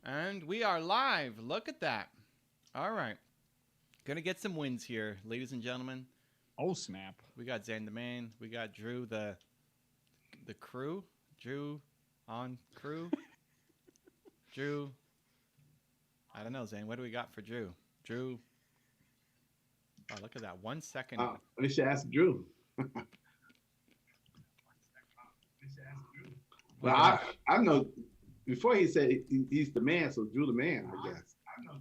And we are live. Look at that. All right. Gonna get some wins here, ladies and gentlemen. Oh, snap. We got Zan the Man. We got Drew the crew. Drew on crew. Drew. I don't know, Zan. What do we got for Drew? Drew. Oh, look at that. 1 second. We should ask Drew. Well, I know before he said he's the man, so Drew the man, I guess. I know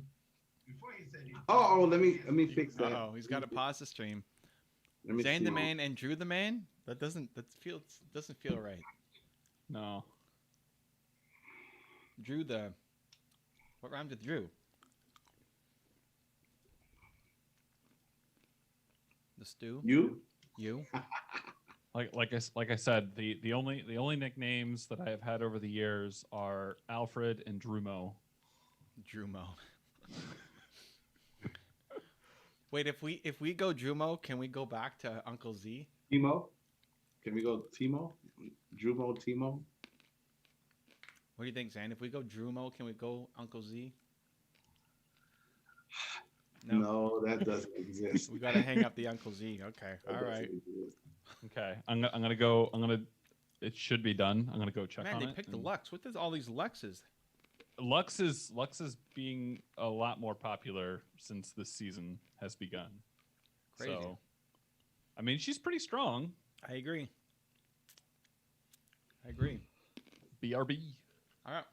before he said let me fix that. Oh, he's got to pause the stream. Zane the Man and Drew the Man? That doesn't feel right. No. Drew the what rhymes with Drew? The stew? You? Like I said, the only nicknames that I have had over the years are Alfred and Drumo. Drumo. Wait, if we go Drumo, can we go back to Uncle Z? Teemo? Can we go Teemo? Drumo, Teemo? What do you think, Zan? If we go Drumo, can we go Uncle Z? No, that doesn't exist. We got to hang up the Uncle Z. Okay. All right. Okay. I'm gonna go. It should be done. I'm gonna go check on it. Man, they picked the Lux. What is all these Luxes? Lux is being a lot more popular since this season has begun. Crazy. So, I mean, she's pretty strong. I agree. BRB. All right.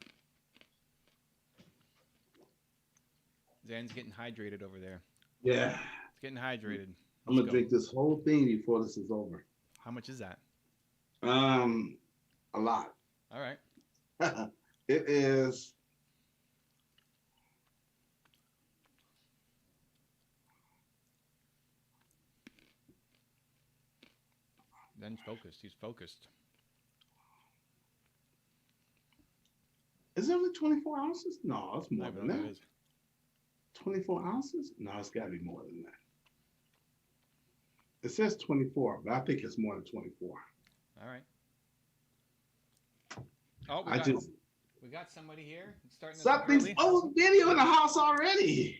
Zan's getting hydrated over there. Yeah. It's getting hydrated. I'm going to drink this whole thing before this is over. How much is that? A lot. All right. It is... Zen's focused. He's focused. Is it only 24 ounces? No, it's more than that. It is. 24 ounces? No, it's got to be more than that. It says 24, but I think it's more than 24. All right. Oh, we got somebody here. It's starting Something's video in the house already.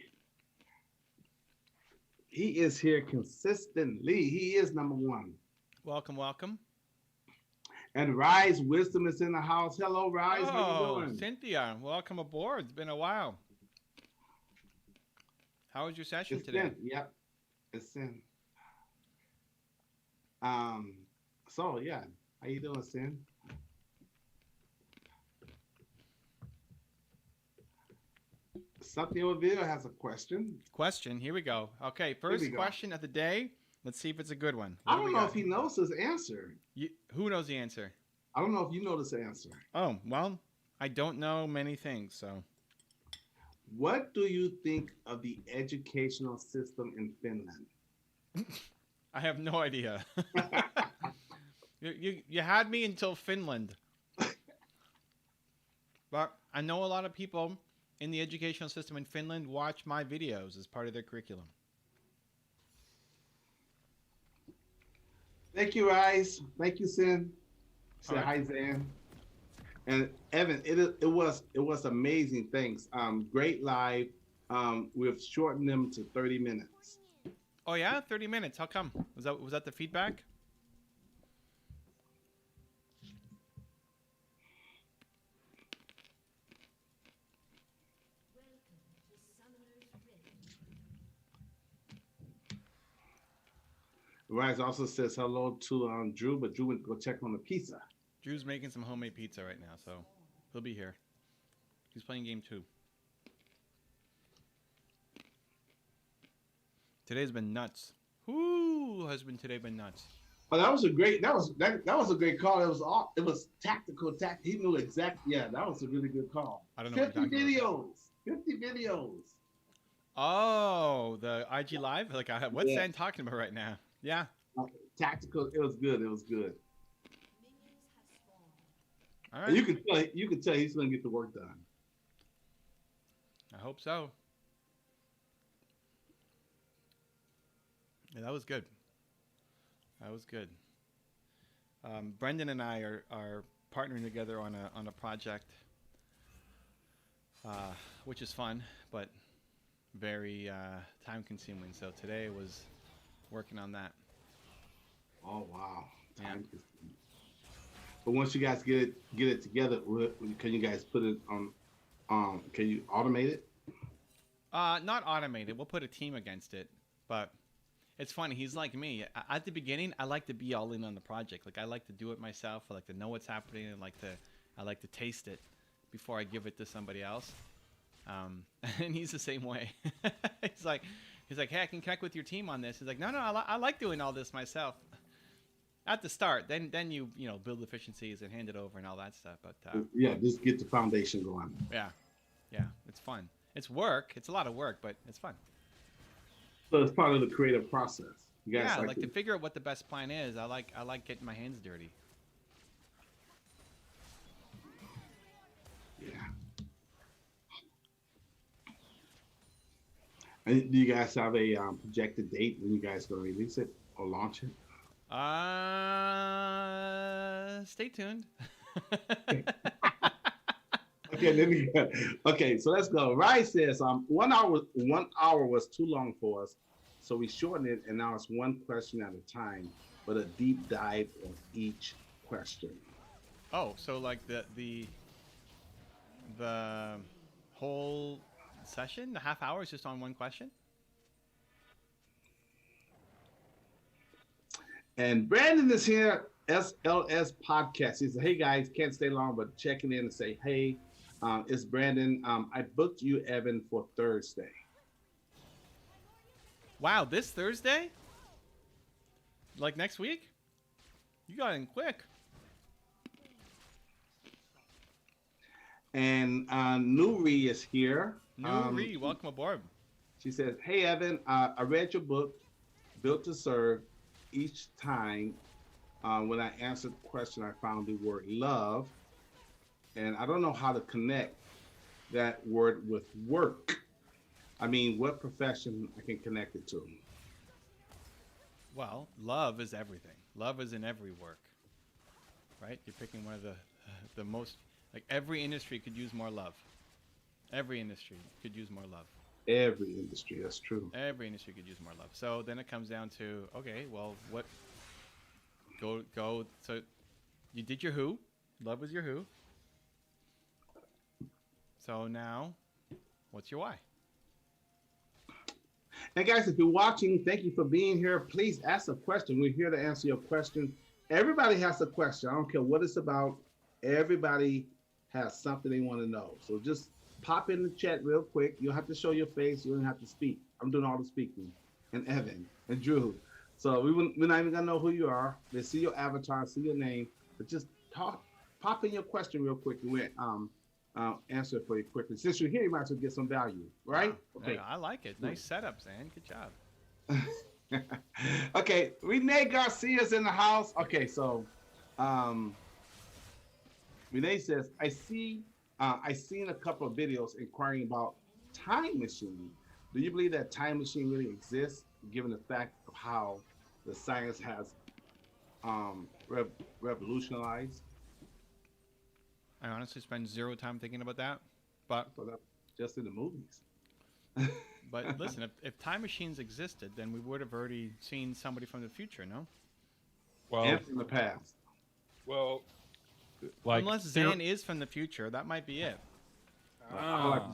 He is here consistently. He is number one. Welcome. And Rise Wisdom is in the house. Hello, Rise. How you doing? Cynthia, welcome aboard. It's been a while. How was your session today? Yep, it's in. So yeah, how you doing, Sin? Something over there has a question. Here we go. Okay, first question of the day. Let's see if it's a good one. I don't know if he knows his answer. Who knows the answer? I don't know if you know this answer. Oh, well, I don't know many things, so. What do you think of the educational system in Finland? I have no idea. You had me until Finland. But I know a lot of people in the educational system in Finland watch my videos as part of their curriculum. Thank you, Rise. Thank you, Sin. Say right. hi, Zan. And Evan, it was amazing. Thanks. Great live. We've shortened them to 30 minutes. Oh yeah, 30 minutes. How come? Was that the feedback? Rise also says hello to Drew, but Drew went to go check on the pizza. Drew's making some homemade pizza right now, so he'll be here. He's playing game 2. Today's been nuts. Who has today been nuts? Oh, that was a great a great call. It was tactical. He knew exactly. Yeah, that was a really good call. I don't know. 50 videos. 50 videos. Oh, the IG Live? What's Sam talking about right now? Yeah. Tactical. It was good. All right. And you could tell he's going to get the work done. I hope so. Yeah, that was good. Brendan and I are partnering together on a project which is fun, but very time consuming. So today was working on that. Oh wow. Yeah. Time consuming. But once you guys get it together, can you guys put it on? Can you automate it? Not automated. We'll put a team against it, but it's funny. He's like me. At the beginning, I like to be all in on the project. Like I like to do it myself. I like to know what's happening, and I like to taste it before I give it to somebody else. And he's the same way. he's like, hey, I can connect with your team on this. He's like, no, I like doing all this myself. At the start, then you build efficiencies and hand it over and all that stuff. But Yeah, just get the foundation going. yeah, it's fun. It's work. It's a lot of work, but it's fun. So it's part of the creative process. You guys Yeah, like to figure out what the best plan is. I like getting my hands dirty. Yeah. And do you guys have a projected date when you guys going to release it or launch it? Stay tuned. Okay, so let's go. Ryan says 1 hour was too long for us, so we shortened it, and now it's one question at a time, but a deep dive on each question. Oh, so like the whole session, the half hour is just on one question? And Brandon is here, SLS Podcast. He said, hey guys, can't stay long, but checking in and say, hey, it's Brandon. I booked you, Evan, for Thursday. Wow, this Thursday? Like next week? You got in quick. And Nuri is here. Nuri, welcome aboard. She says, hey, Evan, I read your book, Built to Serve. Each time when I answered the question, I found the word love. And I don't know how to connect that word with work. I mean, what profession I can connect it to? Well, love is everything. Love is in every work, right? You're picking one of the most, like every industry could use more love. Every industry could use more love. Every industry, that's true. Every industry could use more love. So then it comes down to, okay, well, what? Go. So you did your who. Love was your who. So now, what's your why? And guys, if you're watching, thank you for being here. Please ask a question. We're here to answer your question. Everybody has a question. I don't care what it's about. Everybody has something they want to know. So just pop in the chat real quick. You don't have to show your face. You don't have to speak. I'm doing all the speaking. And Evan and Drew. So we're not even gonna know who you are. They see your avatar, see your name, but just pop in your question real quick and we'll answer it for you quickly. Since you're here, you might as well get some value, right? Okay. I like it. Nice setup, Zan. Good job. Okay, Renee Garcia's in the house. Okay, so Renee says, I seen a couple of videos inquiring about time machine. Do you believe that time machine really exists, given the fact of how the science has revolutionized? I honestly spend zero time thinking about that, but just in the movies. But listen, if time machines existed, then we would have already seen somebody from the future, no? Well, And from the past. Well, like unless Zan is from the future, that might be it.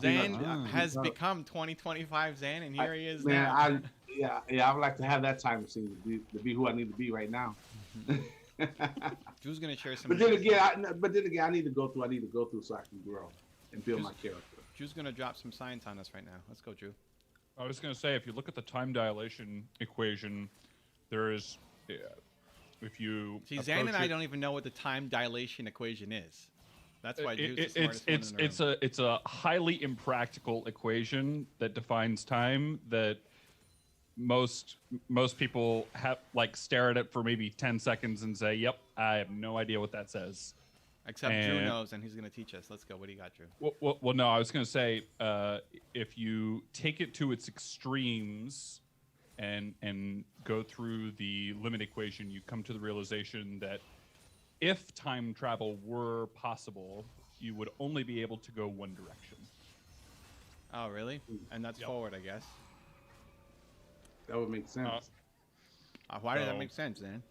Zan has become 2025 Zan, and here he is man, now. I would like to have that time machine to be who I need to be right now. Drew's gonna share some. But then again, I need to go through so I can grow and build my character. Drew's gonna drop some science on us right now. Let's go, Drew. I was going to say, if you look at the time dilation equation, there is, if you see, Zan and I don't even know what the time dilation equation is. That's why Drew's the smartest one in the room. It's a highly impractical equation that defines time that most people have stare at it for maybe 10 seconds and say, "Yep, I have no idea what that says." Except Drew knows, and he's going to teach us. Let's go. What do you got, Drew? Well, no, I was going to say, if you take it to its extremes and go through the limit equation, you come to the realization that if time travel were possible, you would only be able to go one direction. Oh, really? And that's Yep. forward, I guess. That would make sense. Why does that So- make sense, then?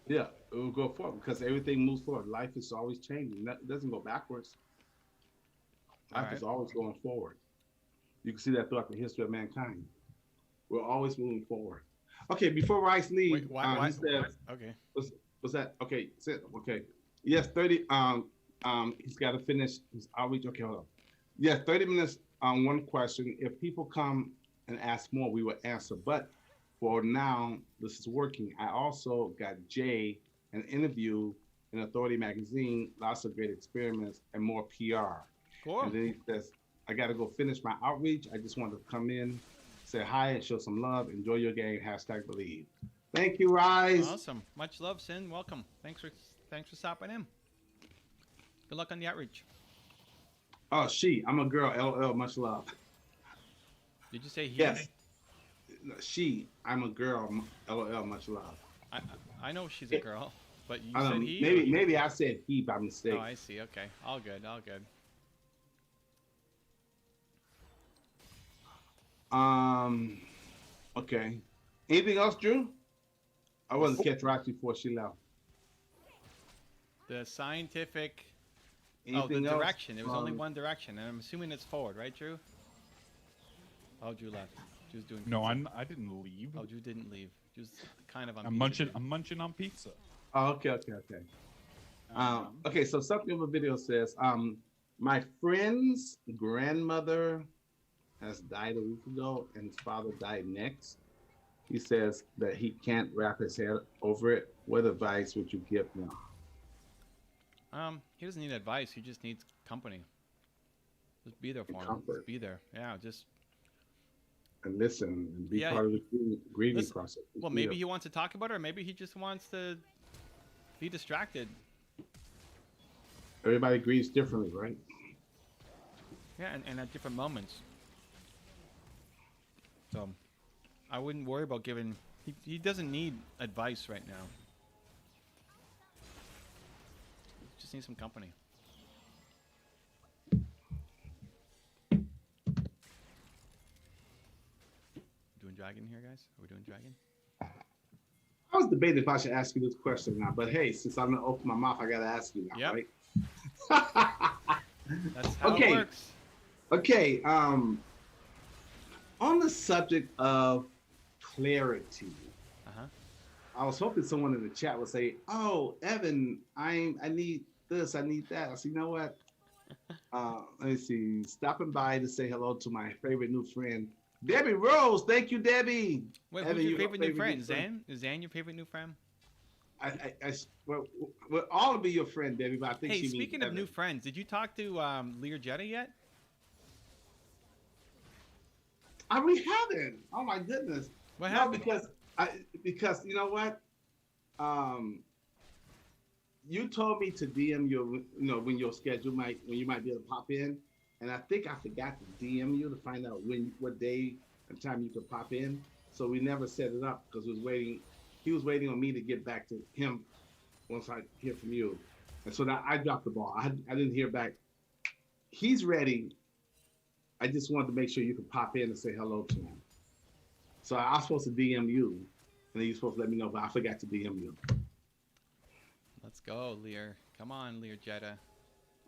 Yeah, it will go forward because everything moves forward. Life is always changing. It doesn't go backwards. Life is always going forward. You can see that throughout the history of mankind. We're always moving forward. Okay, before Rice leaves, Wait, why? he said, Okay. what's that? Okay, okay. Yes, 30. He's got to finish his outreach. Okay, hold on. Yes, 30 minutes on one question. If people come and ask more, we will answer. But for now, this is working. I also got Jay an interview in Authority Magazine, lots of great experiments and more PR. Cool. And then he says, I got to go finish my outreach. I just wanted to come in, say hi, and show some love. Enjoy your game. #believe. Thank you, Rise. Awesome. Much love, Sin. Welcome. Thanks for stopping in. Good luck on the outreach. Oh, I'm a girl. LL, much love. Did you say he? Yes. I'm a girl. LOL, much love. I know she's a girl, but you I said don't know, he. maybe I said he by mistake. Oh, I see. Okay. All good. All good. Okay. Anything else, Drew? I wasn't catch right before she left. The scientific. Anything the else? direction. There was only one direction, and I'm assuming it's forward, right, Drew? Oh, Drew left. Drew's doing. No, pizza. I didn't leave. Oh, Drew didn't leave. Drew's kind of on. I'm pizza munching. duty. I'm munching on pizza. Oh, okay. Okay, so something of a video says, my friend's grandmother has died a week ago and his father died next. He says that he can't wrap his head over it. What advice would you give him? He doesn't need advice. He just needs company. Just be there for him. Comfort. Just be there. Yeah, just. And listen and be Yeah. part of the grieving Listen, process. Well, maybe he wants to talk about it, or maybe he just wants to be distracted. Everybody grieves differently, right? Yeah, and at different moments. So, I wouldn't worry about giving. He doesn't need advice right now. Just needs some company. Doing dragon here, guys? Are we doing dragon? I was debating if I should ask you this question now, but hey, since I'm gonna open my mouth, I gotta ask you now, Yep. right? That's how Okay. it works. Okay, on the subject of clarity, Uh-huh. I was hoping someone in the chat would say, "Oh, Evan, I need this, I need that." I said, "You know what? Let me see. Stopping by to say hello to my favorite new friend, Debbie Rose. Thank you, Debbie. Wait, Evan, who's your you're my favorite new friend? new friend. Is Zan your favorite new friend? Well, all will be your friend, Debbie, but I think Hey, she means speaking of Evan. new friends, did you talk to Lear Jetta yet? We haven't. Oh my goodness. What No, happened? because you know what? You told me to DM you, when your schedule when you might be able to pop in, and I think I forgot to DM you to find out what day and time you could pop in. So we never set it up because he was waiting on me to get back to him once I hear from you, and so that I dropped the ball. I didn't hear back. He's ready. I just wanted to make sure you could pop in and say hello to him. So I was supposed to DM you, and then you're supposed to let me know, but I forgot to DM you. Let's go, Lear. Come on, Lear Jetta.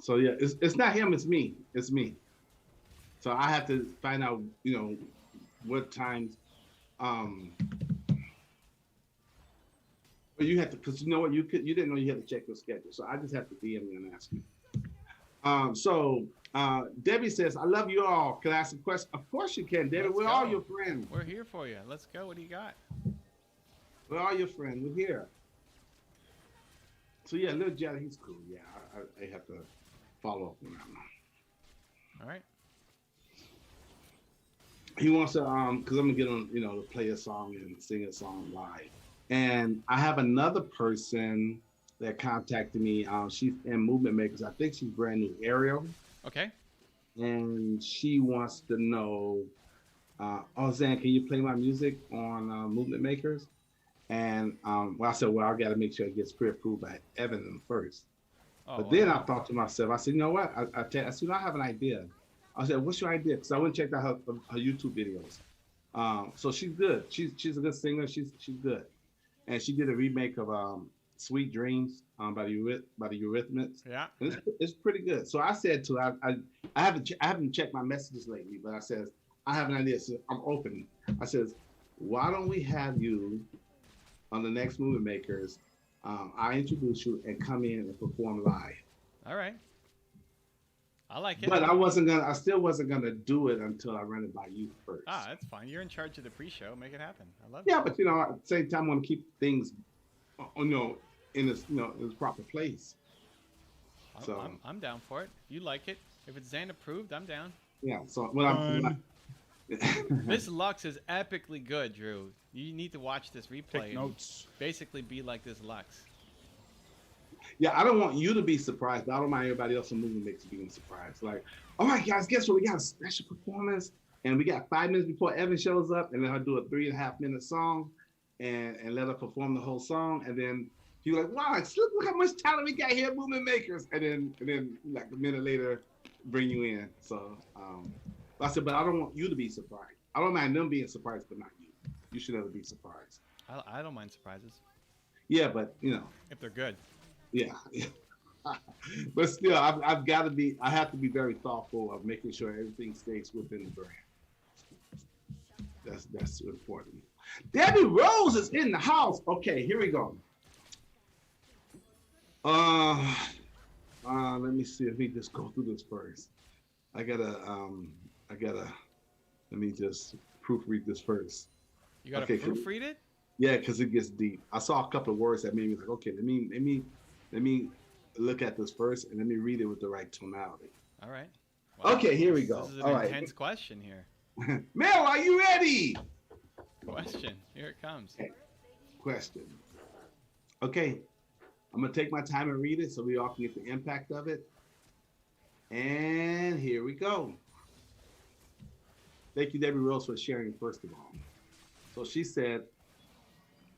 So yeah, it's not him, it's me. It's me. So I have to find out, what times. But you have to, because you know what, you didn't know you had to check your schedule. So I just have to DM you and ask you. Debbie says, "I love you all. Can I ask a question?" Of course you can, Debbie. Let's We're all go. your friends. We're here for you. Let's go. What do you got? We're all your friends. We're here. So yeah, little Jelly, he's cool. Yeah, I have to follow up on that one. All right. He wants to, because I'm gonna get on, to play a song and sing a song live. And I have another person that contacted me. She's in Movement Makers. I think she's brand new, Ariel. Okay. And she wants to know, Zan, can you play my music on Movement Makers? And I said, well, I got to make sure it gets pre-approved by Evan first. Oh, But then I thought to myself, I said, you know what? I said, I have an idea. I said, "What's your idea?" Because I went and checked out her YouTube videos. So she's good. She's a good singer. She's good, and she did a remake of "Sweet Dreams" by the Eurythmics. Yeah. And it's pretty good. So I said to her, I haven't checked my messages lately, but I says I have an idea. So I'm open. I says, why don't we have you on the next Movie Makers? I introduce you and come in and perform live. All right. I like it. But I still wasn't gonna do it until I run it by you first. Ah, that's fine. You're in charge of the pre-show. Make it happen. I love it. Yeah, but at the same time, I want to keep things, in its in its proper place. So I'm down for it. You like it? If it's Zane approved, I'm down. yeah. So what I'm. This Lux is epically good, Drew. You need to watch this replay. Take and notes. Basically, be like this Lux. Yeah, I don't want you to be surprised, but I don't mind everybody else in Movie Mix being surprised. Like, all right, guys, guess what? We got a special performance, and we got 5 minutes before Evan shows up, and then I'll do a 3.5-minute song, and let her perform the whole song, and then you're like, wow, look how much talent we got here at Movement Makers, and then like a minute later, bring you in. So I said, but I don't want you to be surprised. I don't mind them being surprised, but not you. You should never be surprised. I don't mind surprises. Yeah, but If they're good. yeah. But still, I've got to be. I have to be very thoughtful of making sure everything stays within the brand. That's important. Debbie Rose is in the house. Okay, here we go. Let me see. Let me just go through this first. Let me just proofread this first. You gotta proofread it? Yeah, because it gets deep. I saw a couple of words that made me like, okay, let me look at this first and let me read it with the right tonality. All right. Wow. Okay, here we go. This is an All right. intense question here. Mel, are you ready? Question. Here it comes. Okay. Question. Okay, I'm gonna take my time and read it so we all can get the impact of it. And here we go. Thank you, Debbie Rose, for sharing first of all. So she said,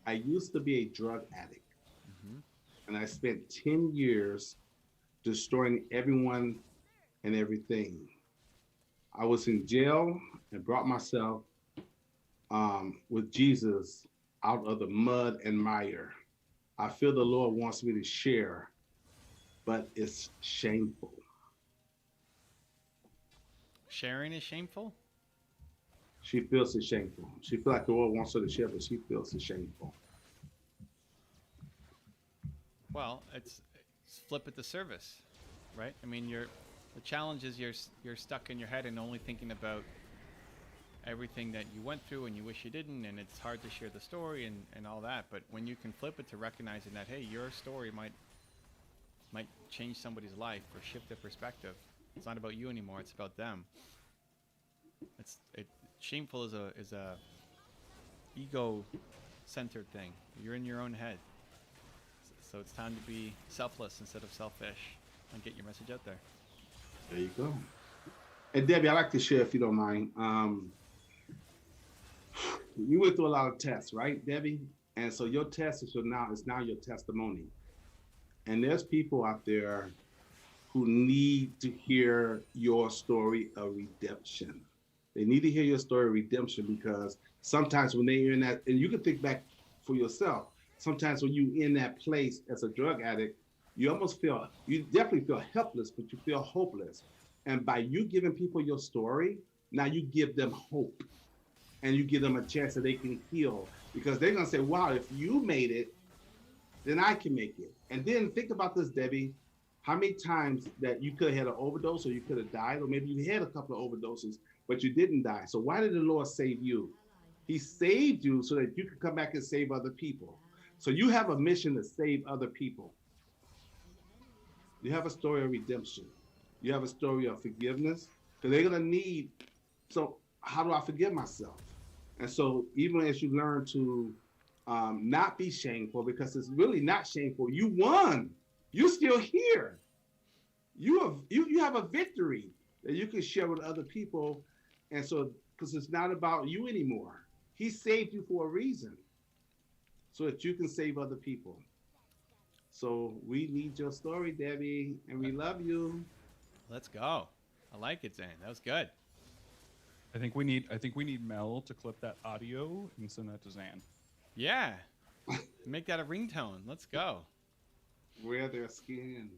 I used to be a drug addict, and I spent 10 years destroying everyone and everything. I was in jail and brought myself with Jesus out of the mud and mire. I feel the Lord wants me to share, but it's shameful. Sharing is shameful? She feels it's shameful. She feels like the Lord wants her to share, but she feels it's shameful. Well, it's flip it to service, right? I mean, the challenge is you're stuck in your head and only thinking about everything that you went through and you wish you didn't, and it's hard to share the story and all that. But when you can flip it to recognizing that, hey, your story might change somebody's life or shift their perspective. It's not about you anymore. It's about them. Shameful is a ego-centered thing. You're in your own head. So it's time to be selfless instead of selfish and get your message out there. There you go. And Debbie, I'd like to share, if you don't mind. You went through a lot of tests, right, Debbie? And so your test is now your testimony. And there's people out there who need to hear your story of redemption. They need to hear your story of redemption, because sometimes when they're in that, and you can think back for yourself, sometimes when you're in that place as a drug addict, you definitely feel helpless, but you feel hopeless. And by you giving people your story, now you give them hope, and you give them a chance that they can heal, because they're going to say, wow, if you made it, then I can make it. And then think about this, Debbie, how many times that you could have had an overdose, or you could have died, or maybe you had a couple of overdoses, but you didn't die. So why did the Lord save you? He saved you so that you could come back and save other people. So you have a mission to save other people. You have a story of redemption. You have a story of forgiveness, because they're going to need, so how do I forgive myself? And so even as you learn to not be shameful, because it's really not shameful, you won. You're still here. You have a victory that you can share with other people. And so, because it's not about you anymore. He saved you for a reason, so that you can save other people. So we need your story, Debbie, and we love you. Let's go. I like it, Zane. That was good. I think we need Mel to clip that audio and send that to Zan. Yeah. Make that a ringtone. Let's go. Wear their skin.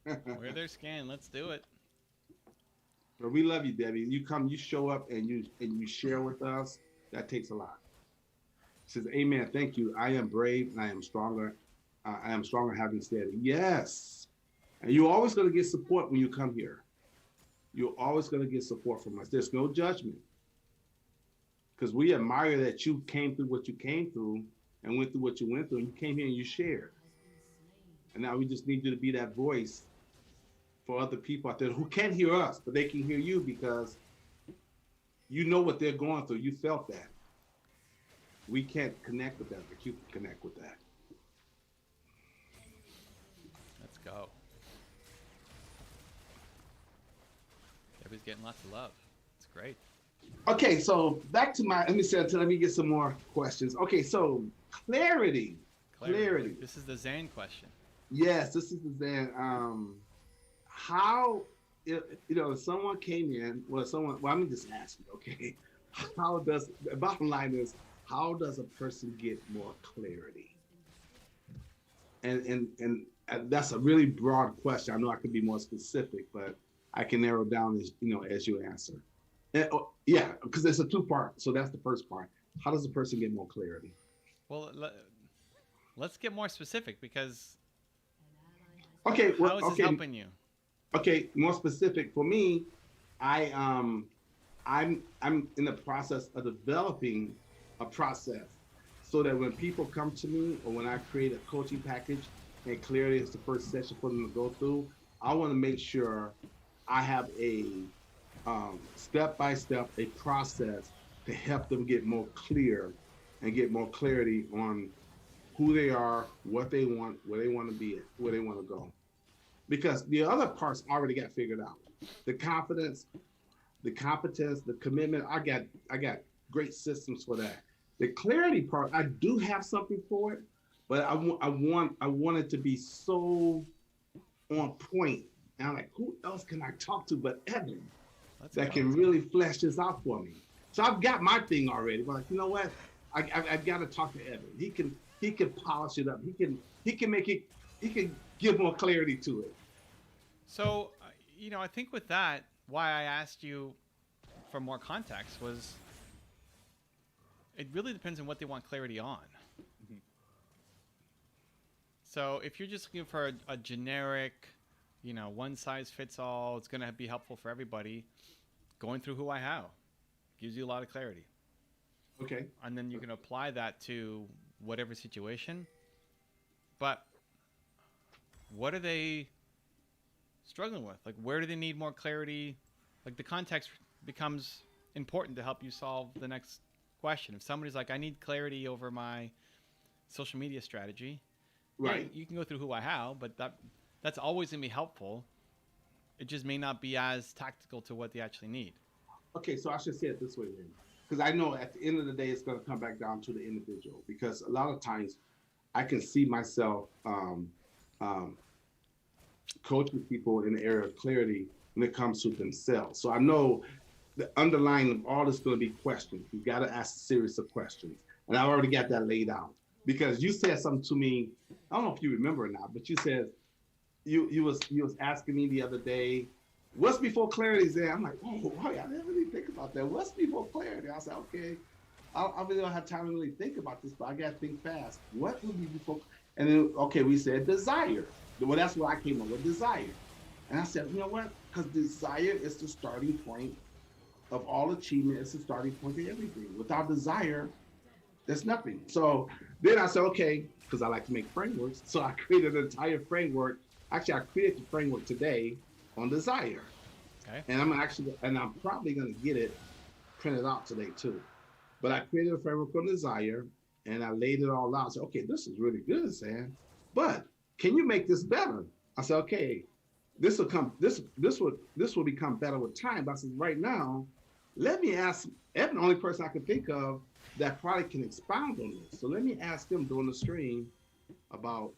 Wear their skin. Let's do it. But we love you, Debbie. You come, you show up, and you share with us. That takes a lot. She says, "Amen. Thank you. I am brave and I am stronger. I am stronger having said it." Yes. And you're always going to get support when you come here. You're always going to get support from us. There's no judgment. Because we admire that you came through what you came through and went through what you went through. And you came here and you shared. And now we just need you to be that voice for other people out there who can't hear us, but they can hear you because you know what they're going through. You felt that. We can't connect with that, but you can connect with that. Let's go. Everybody's getting lots of love. It's great. Okay, so back to let me get some more questions. Okay, so clarity. This is the Zane question. Yes, this is the Zan. How, if someone came in, let me just ask you, okay? The bottom line is, how does a person get more clarity? And that's a really broad question. I know I could be more specific, but I can narrow down as you answer. Yeah, because it's a two-part. So that's the first part. How does a person get more clarity? Well, let's get more specific because okay, how is this helping you? Okay, more specific for me. I'm in the process of developing a process so that when people come to me or when I create a coaching package and clarity is the first session for them to go through, I want to make sure I have a step-by-step, a process to help them get more clear and get more clarity on who they are, what they want, where they want to be, where they want to go. Because the other parts already got figured out. The confidence, the competence, the commitment, I got great systems for that. The clarity part, I do have something for it, but I want it to be so on point. And I'm like, who else can I talk to but Evan that can really flesh this out for me? So I've got my thing already, but you know what? I've got to talk to Evan. He can polish it up. He can make it. He can give more clarity to it. So, I think with that, why I asked you for more context was it really depends on what they want clarity on. Mm-hmm. So if you're just looking for a generic, one size fits all, it's going to be helpful for everybody, going through who I how gives you a lot of clarity. Okay. And then you can apply that to whatever situation. But what are they struggling with? Like, where do they need more clarity? Like, the context becomes important to help you solve the next question. If somebody's like, I need clarity over my social media strategy, right? Yeah, you can go through who I how, but that's always going to be helpful. It just may not be as tactical to what they actually need. Okay, so I should say it this way then. Because I know at the end of the day, it's going to come back down to the individual. Because a lot of times I can see myself coaching people in the area of clarity when it comes to themselves. So I know the underlying of all this is going to be questions. You've got to ask a series of questions. And I've already got that laid out. Because you said something to me, I don't know if you remember or not, but you said, you was asking me the other day, what's before clarity is there? I'm like, oh, I didn't really think about that. What's before clarity? I said, okay, I really don't have time to really think about this, but I got to think fast. What would be before? And then, okay, we said desire. Well, that's what I came up with, desire. And I said, you know what? Because desire is the starting point of all achievement. It's the starting point of everything. Without desire, there's nothing. So then I said, okay, because I like to make frameworks. So I created an entire framework. Actually, I created the framework today on desire. Okay. And I'm probably going to get it printed out today too. But I created a framework on desire and I laid it all out. I said, okay, this is really good, Sam. But can you make this better? I said, okay, this will become better with time. But I said, right now, let me ask Evan, the only person I can think of that probably can expound on this. So let me ask him during the stream about,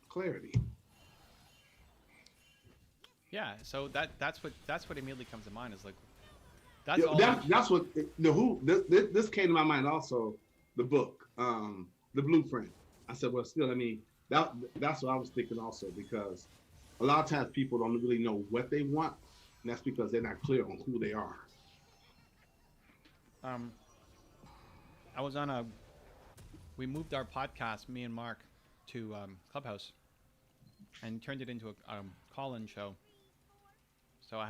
clarity. Yeah. So that's what immediately comes to mind is like that's Yeah, all. that's what the who this came to my mind also. The book, the blueprint. I said, well, still, I mean, that's what I was thinking also because a lot of times people don't really know what they want, and that's because they're not clear on who they are. Um, I was on a. We moved our podcast, me and Mark, to Clubhouse, and turned it into a call-in show. So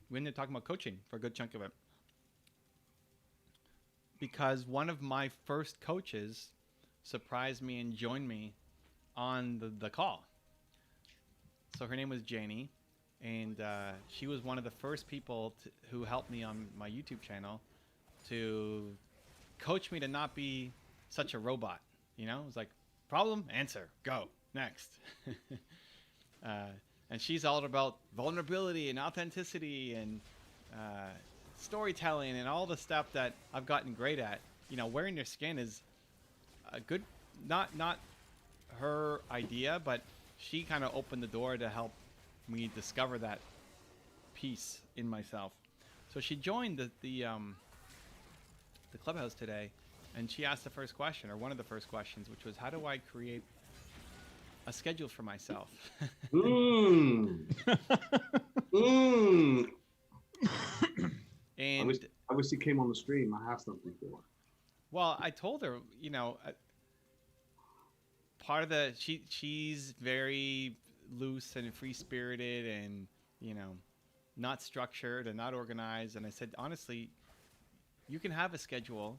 we ended up talking about coaching for a good chunk of it, because one of my first coaches surprised me and joined me on the call. So her name was Janie, and she was one of the first people who helped me on my YouTube channel to coach me to not be such a robot. You know, it was like problem, answer, go next. And she's all about vulnerability and authenticity and storytelling and all the stuff that I've gotten great at. You know, wearing your skin is a good, not her idea, but she kind of opened the door to help me discover that piece in myself. So she joined the clubhouse today, and she asked the first question, or one of the first questions, which was, how do I create a schedule for myself? Mm. Mm. And I wish she came on the stream. I have something for her. well, I told her, you know, part of she's very loose and free spirited, and you know, not structured and not organized. And I said, honestly, you can have a schedule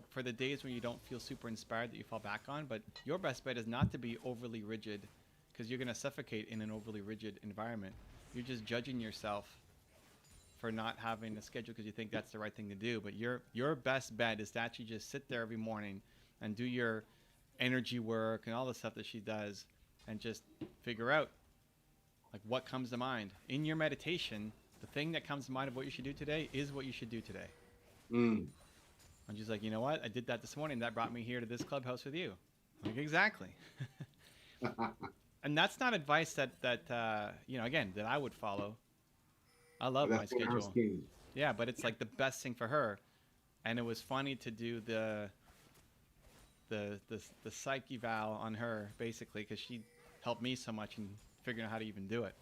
for the days when you don't feel super inspired that you fall back on, but your best bet is not to be overly rigid, because you're going to suffocate in an overly rigid environment. You're just judging yourself for not having a schedule because you think that's the right thing to do. But your best bet is to actually just sit there every morning and do your energy work and all the stuff that she does, and just figure out like what comes to mind in your meditation. The thing that comes to mind of what you should do today is what you should do today. Mm. I'm just like, you know what? I did that this morning. That brought me here to this clubhouse with you. Like, exactly. And that's not advice that you know, again, that I would follow. I love my schedule. Yeah, but it's like the best thing for her. And it was funny to do the psych eval on her, basically, because she helped me so much in figuring out how to even do it.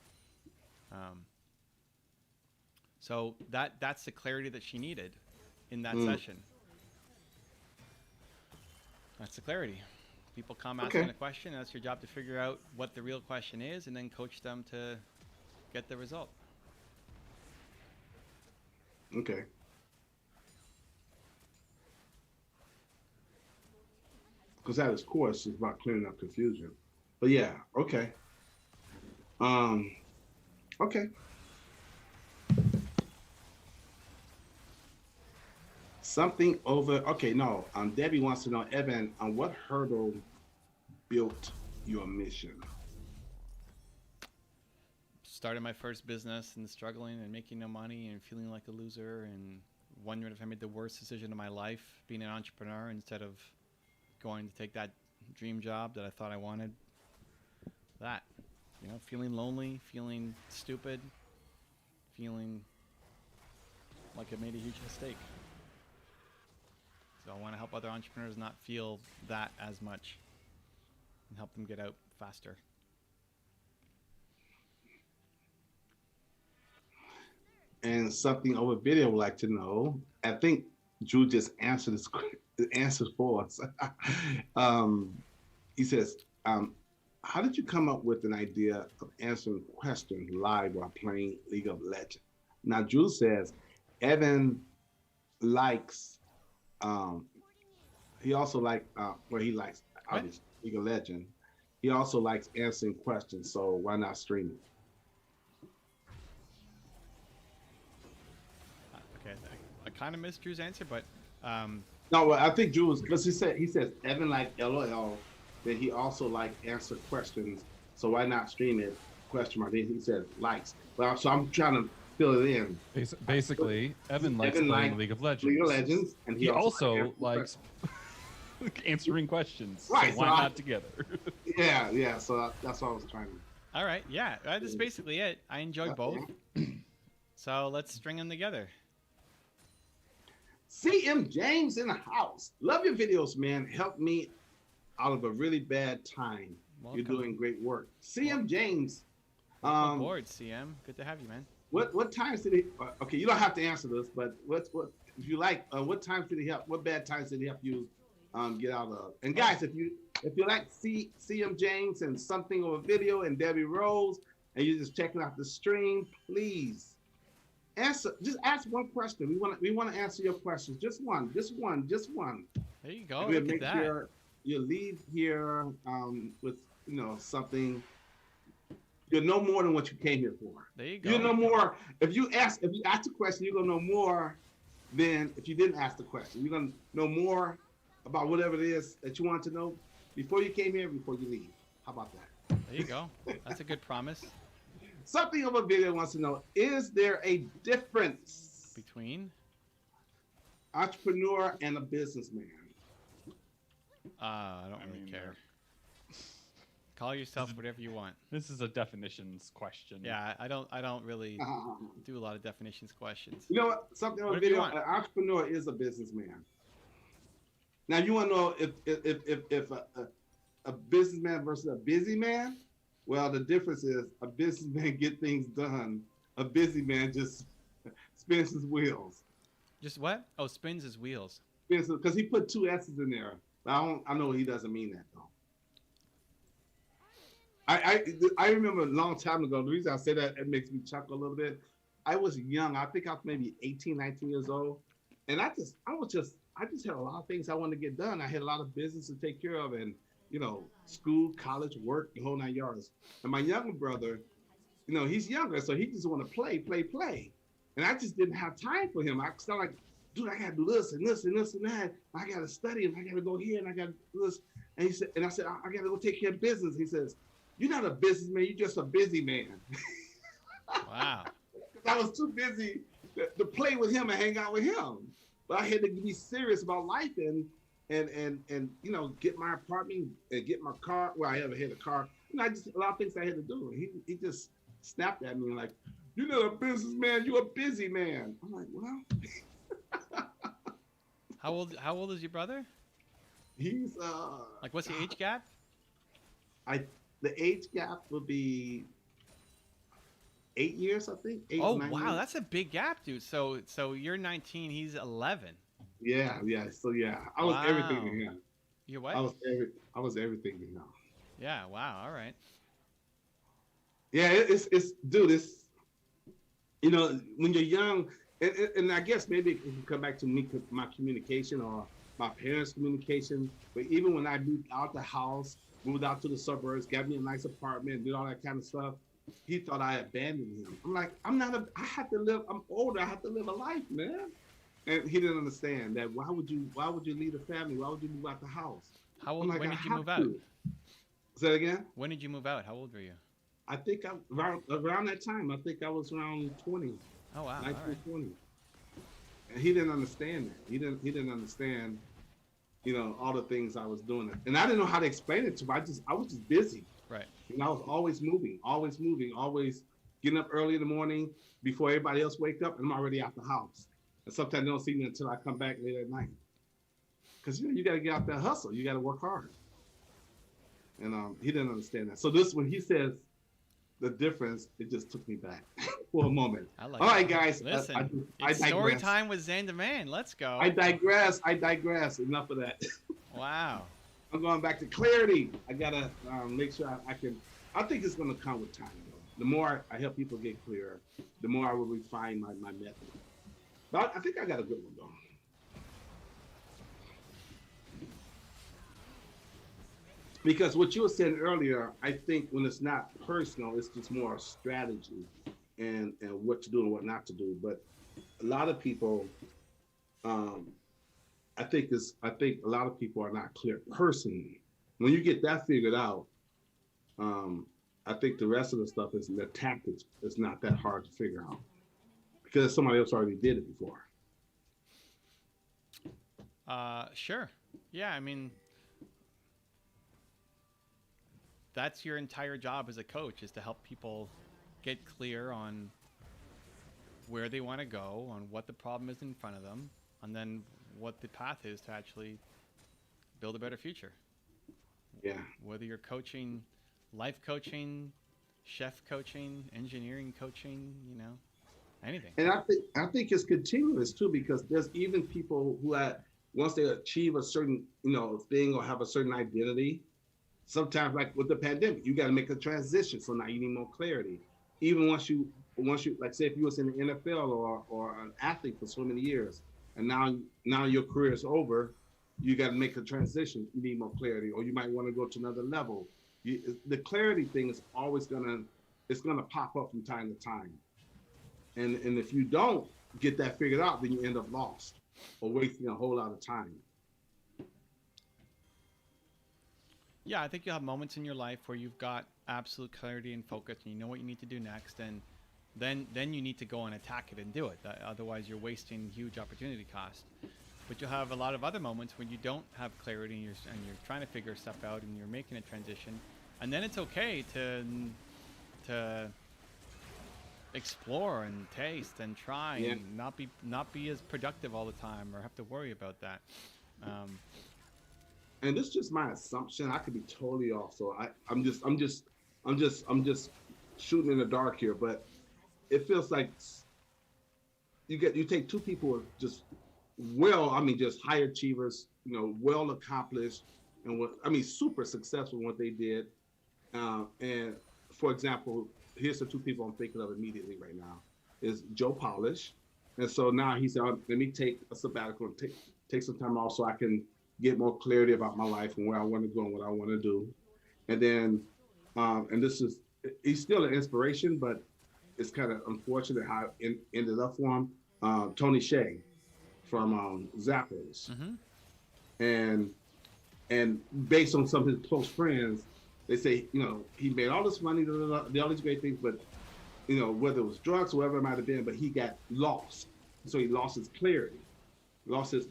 So that's the clarity that she needed in that session. That's the clarity. People come asking a question, and that's your job to figure out what the real question is, and then coach them to get the result. Okay. Because at its core, it's about clearing up confusion. But yeah, okay. Okay. Something over. Okay, no. Debbie wants to know, Evan, on what hurdle built your mission? Started my first business and struggling and making no money and feeling like a loser and wondering if I made the worst decision of my life, being an entrepreneur instead of going to take that dream job that I thought I wanted. That, you know, feeling lonely, feeling stupid, feeling like I made a huge mistake. So I want to help other entrepreneurs not feel that as much and help them get out faster. And something over video would like to know. I think Drew just answered this answer for us. He says, how did you come up with an idea of answering questions live while playing League of Legends? Now, Drew says, Evan likes, he also likes, he likes obviously League of Legends. He also likes answering questions, so why not stream it? Okay, I kind of missed Drew's answer, but no, well, I think Drew was, because he says Evan like LOL, then he also like answer questions, so why not stream it? Question mark. Then he said likes. Well, so I'm trying to fill it in. Basically, Evan likes playing League of Legends. League of Legends, and he also likes answering questions. Right. So why not together? Yeah. So that's what I was trying to. All right. Yeah, that's basically it. I enjoy both. So let's string them together. CM James in the house. Love your videos, man. Help me out of a really bad time. Welcome. You're doing great work. CM James. Welcome aboard, CM. Good to have you, man. What times did he? Okay, you don't have to answer this, but what if you like? What times did he help? What bad times did he help you get out of? And guys, if you like CM James and something of a video and Debbie Rose, and you're just checking out the stream, please answer. Just ask one question. We want to answer your questions. Just one. There you go. We'll Look make at that. sure you leave here with something. You'll know more than what you came here for. There you go. You'll know more if you ask a question. You're gonna know more than if you didn't ask the question. You're gonna know more about whatever it is that you want to know before you came here, before you leave. How about that? There you go. That's a good promise. Something of a video wants to know: is there a difference Between entrepreneur and a businessman? I don't really care. Call yourself whatever you want. This is a definitions question. Yeah, I don't really do a lot of definitions questions. You know what? Something of a Whatever you video. want. An entrepreneur is a businessman. Now you want to know if a businessman versus a busy man? Well, the difference is a businessman get things done. A busy man just spins his wheels. Just what? Oh, spins his wheels. Because he put two S's in there. But I know he doesn't mean that though. I remember a long time ago. The reason I say that, it makes me chuckle a little bit. I was young. I think I was maybe 18, 19 years old, and I just had a lot of things I wanted to get done. I had a lot of business to take care of, and school, college, work, the whole 9 yards. And my younger brother, he's younger, so he just want to play. And I just didn't have time for him. I started like, dude, I gotta do this and this and this and that. I gotta study and I gotta go here and I gotta do this. And he said, I said, I gotta go take care of business. He says, you're not a businessman, you're just a busy man. Wow. I was too busy to play with him and hang out with him. But I had to be serious about life and get my apartment and get my car. Well, I ever had a car. Just a lot of things I had to do. He just snapped at me like, you're not a businessman, you're a busy man. I'm like, well. How old is your brother? He's Like, what's the age gap? The age gap would be 8 years, I think. 8 Oh, 9 wow, years. that's a big gap, dude. So you're 19, he's 11. Yeah. So yeah, I was everything to him. You what? I was everything to him. Yeah. Wow. All right. Yeah, it's dude. It's when you're young, and I guess maybe it can come back to me, my communication or my parents' communication. But even when I moved out the house, moved out to the suburbs, got me a nice apartment, did all that kind of stuff, he thought I abandoned him. I'm like, I have to live. I'm older. I have to live a life, man. And he didn't understand that. Why would you leave the family? Why would you move out the house? How old? Like, when did you move out? Say that again. When did you move out? How old were you? I think around that time. I think I was around 20. Oh wow. 19, All right. 20. And he didn't understand that. He didn't understand, all the things I was doing. And I didn't know how to explain it to him. I was just busy. Right. And I was always moving, always getting up early in the morning before everybody else wake up, and I'm already out the house. And sometimes they don't see me until I come back late at night. Because you got to get out there, hustle. You got to work hard. And he didn't understand that. So when he says the difference, it just took me back for a moment. I like All right, that. guys. Listen, I it's digress. story time with Zan the Man. Let's go. I digress. Enough of that. Wow. I'm going back to clarity. I gotta make sure I can. I think it's gonna come with time. Though. The more I help people get clearer, the more I will refine my method. But I think I got a good one though. Because what you were saying earlier, I think when it's not personal, it's just more strategy and what to do and what not to do. But a lot of people, I think a lot of people are not clear personally. When you get that figured out, I think the rest of the stuff is the tactics is not that hard to figure out because somebody else already did it before. Sure. Yeah. I mean, that's your entire job as a coach, is to help people get clear on where they want to go, on what the problem is in front of them, and then what the path is to actually build a better future. Yeah. Whether you're coaching, life coaching, chef coaching, engineering coaching, anything. And I think it's continuous too, because there's even people who once they achieve a certain thing or have a certain identity, sometimes like with the pandemic, you got to make a transition. So now you need more clarity. Even once you like say if you was in the NFL or an athlete for so many years, and now your career is over, you got to make a transition. You need more clarity, or you might want to go to another level. The clarity thing is always gonna pop up from time to time. And if you don't get that figured out, then you end up lost or wasting a whole lot of time. Yeah, I think you'll have moments in your life where you've got absolute clarity and focus, and you know what you need to do next, and then you need to go and attack it and do it. Otherwise, you're wasting huge opportunity cost. But you'll have a lot of other moments when you don't have clarity and you're trying to figure stuff out and you're making a transition, and then it's okay to explore and taste and try and not be as productive all the time or have to worry about that. And this is just my assumption. I could be totally off. So I'm just shooting in the dark here, but it feels like you take two people who are just just high achievers, well accomplished, and super successful in what they did. And for example, here's the two people I'm thinking of immediately right now is Joe Polish. And so now he said, let me take a sabbatical and take some time off so I can get more clarity about my life and where I want to go and what I want to do. And then, and he's still an inspiration, but it's kind of unfortunate how it ended up for him. Tony Hsieh from Zappos. Mm-hmm. And based on some of his close friends, they say, he made all this money, did all these great things, but, whether it was drugs or whatever it might have been, but he got lost. So he lost his clarity, lost his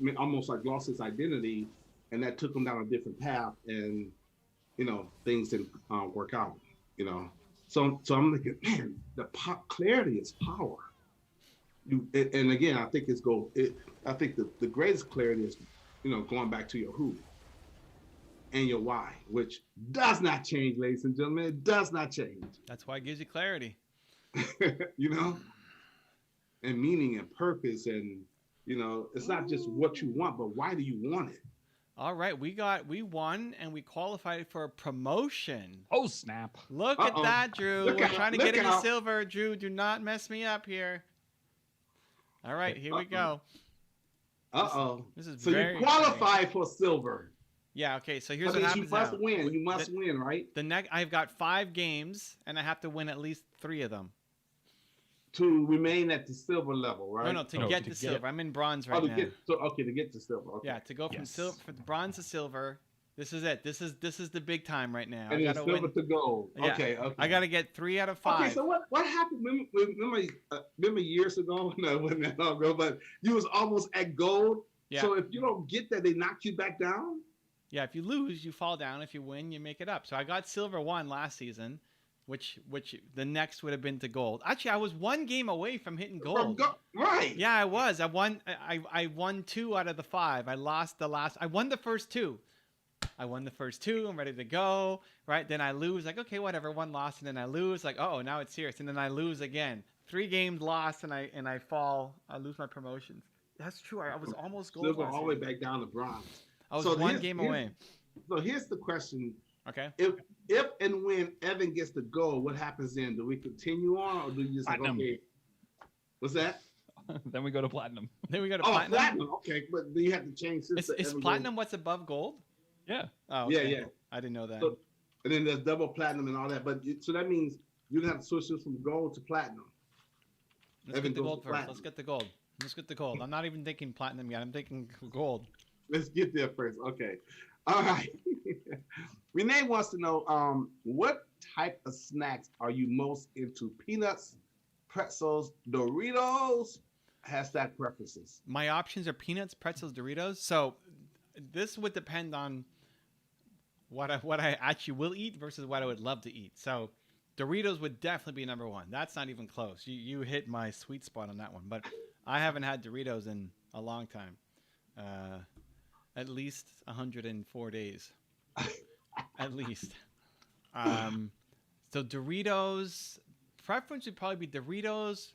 identity, and that took him down a different path, and, things didn't work out, So I'm thinking, man, clarity is power. And again, I think I think the greatest clarity is, going back to your who and your why, which does not change, ladies and gentlemen. It does not change. That's why it gives you clarity. And meaning and purpose, and it's not just what you want, but why do you want it? All right, we won and we qualified for a promotion. Oh snap! Look at that, Drew. We're trying to get into silver. Drew, do not mess me up here. All right, here we go. This is so you qualify for silver. Yeah, okay, so here's what happens. You must win. You must win, right? I've got 5 games, and I have to win at least 3 of them. To remain at the silver level, right? No, to get to silver. I'm in bronze right now. To get to silver. Okay. Yeah, to go from bronze to silver. This is it. This is the big time right now. And then silver to gold. Yeah. Okay. I got to get 3 out of 5. Okay, so what happened? Remember years ago? No, it wasn't that long ago, but you was almost at gold. Yeah. So if you don't get that, they knock you back down? Yeah, if you lose, you fall down. If you win, you make it up. So I got silver 1 last season, which the next would have been to gold. Actually, I was 1 game away from hitting gold. Right. Yeah, I was. I won 2 out of the 5. I lost the last. I won the first 2. I'm ready to go. Right. Then I lose. Like, okay, whatever. 1 loss, and then I lose. Like, oh, now it's serious. And then I lose again. 3 games lost, and I fall. I lose my promotions. That's true. I was almost gold. Silver all the way back down to bronze. I was 1 game away. So here's the question. Okay. If and when Evan gets the gold, what happens then? Do we continue on, or do you just platinum? Okay? What's that? Then we go to platinum. Platinum. Okay, but do you have to change this? Is platinum what's above gold? Yeah. Oh, okay. Yeah. I didn't know that. So, and then there's double platinum and all that. But so that means you're gonna have to switch this from gold to platinum. Let's get the gold first. Let's get the gold. I'm not even thinking platinum yet. I'm thinking gold. Let's get there first. Okay. All right. Renee wants to know what type of snacks are you most into? Peanuts, pretzels, Doritos? # preferences. My options are peanuts, pretzels, Doritos. So this would depend on what I actually will eat versus what I would love to eat. So Doritos would definitely be number one. That's not even close. You hit my sweet spot on that one. But I haven't had Doritos in a long time. At least 104 days. At least. So Doritos, preference would probably be Doritos.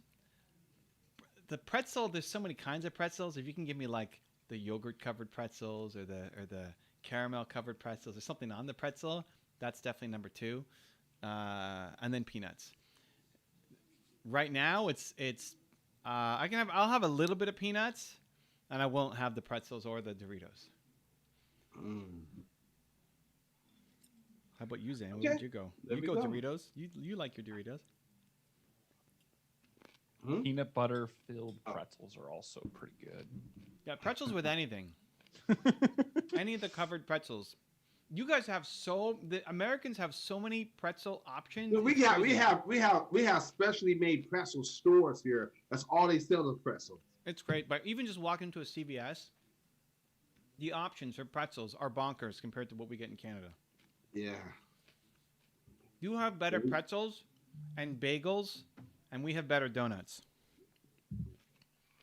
The pretzel, there's so many kinds of pretzels. If you can give me like the yogurt covered pretzels or the caramel covered pretzels or something on the pretzel, that's definitely number two. And then peanuts. Right now I'll have a little bit of peanuts, and I won't have the pretzels or the Doritos. How about you, Zane? Where would you go? There You we go go. Doritos. You like your Doritos. Peanut butter filled pretzels are also pretty good. Yeah, pretzels with anything. Any of the covered pretzels. You guys have the Americans have so many pretzel options. We have specially made pretzel stores here. That's all they sell is pretzels. It's great, but even just walking into a CVS, the options for pretzels are bonkers compared to what we get in Canada. Yeah. You have better pretzels and bagels, and we have better donuts.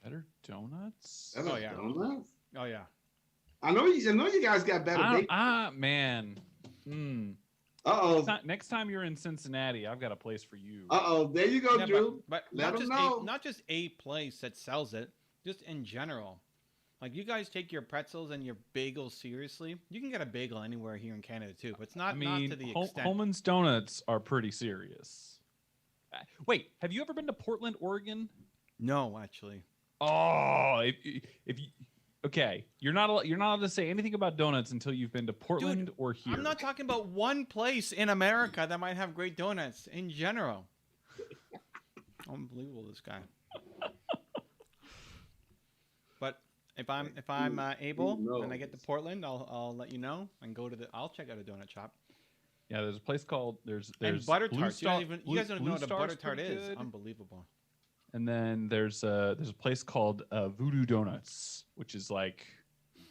Better donuts? Oh, yeah. Donuts? Oh yeah. I know you guys got better bacon. Man. Uh-oh. Next time you're in Cincinnati, I've got a place for you. Uh-oh. There you go, Yeah, Drew. but Let them know. not just a place that sells it, just in general. Like, you guys take your pretzels and your bagels seriously. You can get a bagel anywhere here in Canada too, but it's not not to the extent. Holman's Donuts are pretty serious. Wait, have you ever been to Portland, Oregon? No, actually. Oh, if you okay, you're not allowed to say anything about donuts until you've been to Portland or here. I'm not talking about one place in America that might have great donuts in general. Unbelievable, this guy. But if I'm able and I get to Portland, I'll let you know and I'll check out a donut shop. Yeah, there's a place called there's and butter Blue tarts. Star- You guys don't even know what a Blue butter Star's tart pretty is. good. Unbelievable. And then there's a place called Voodoo Donuts, which is like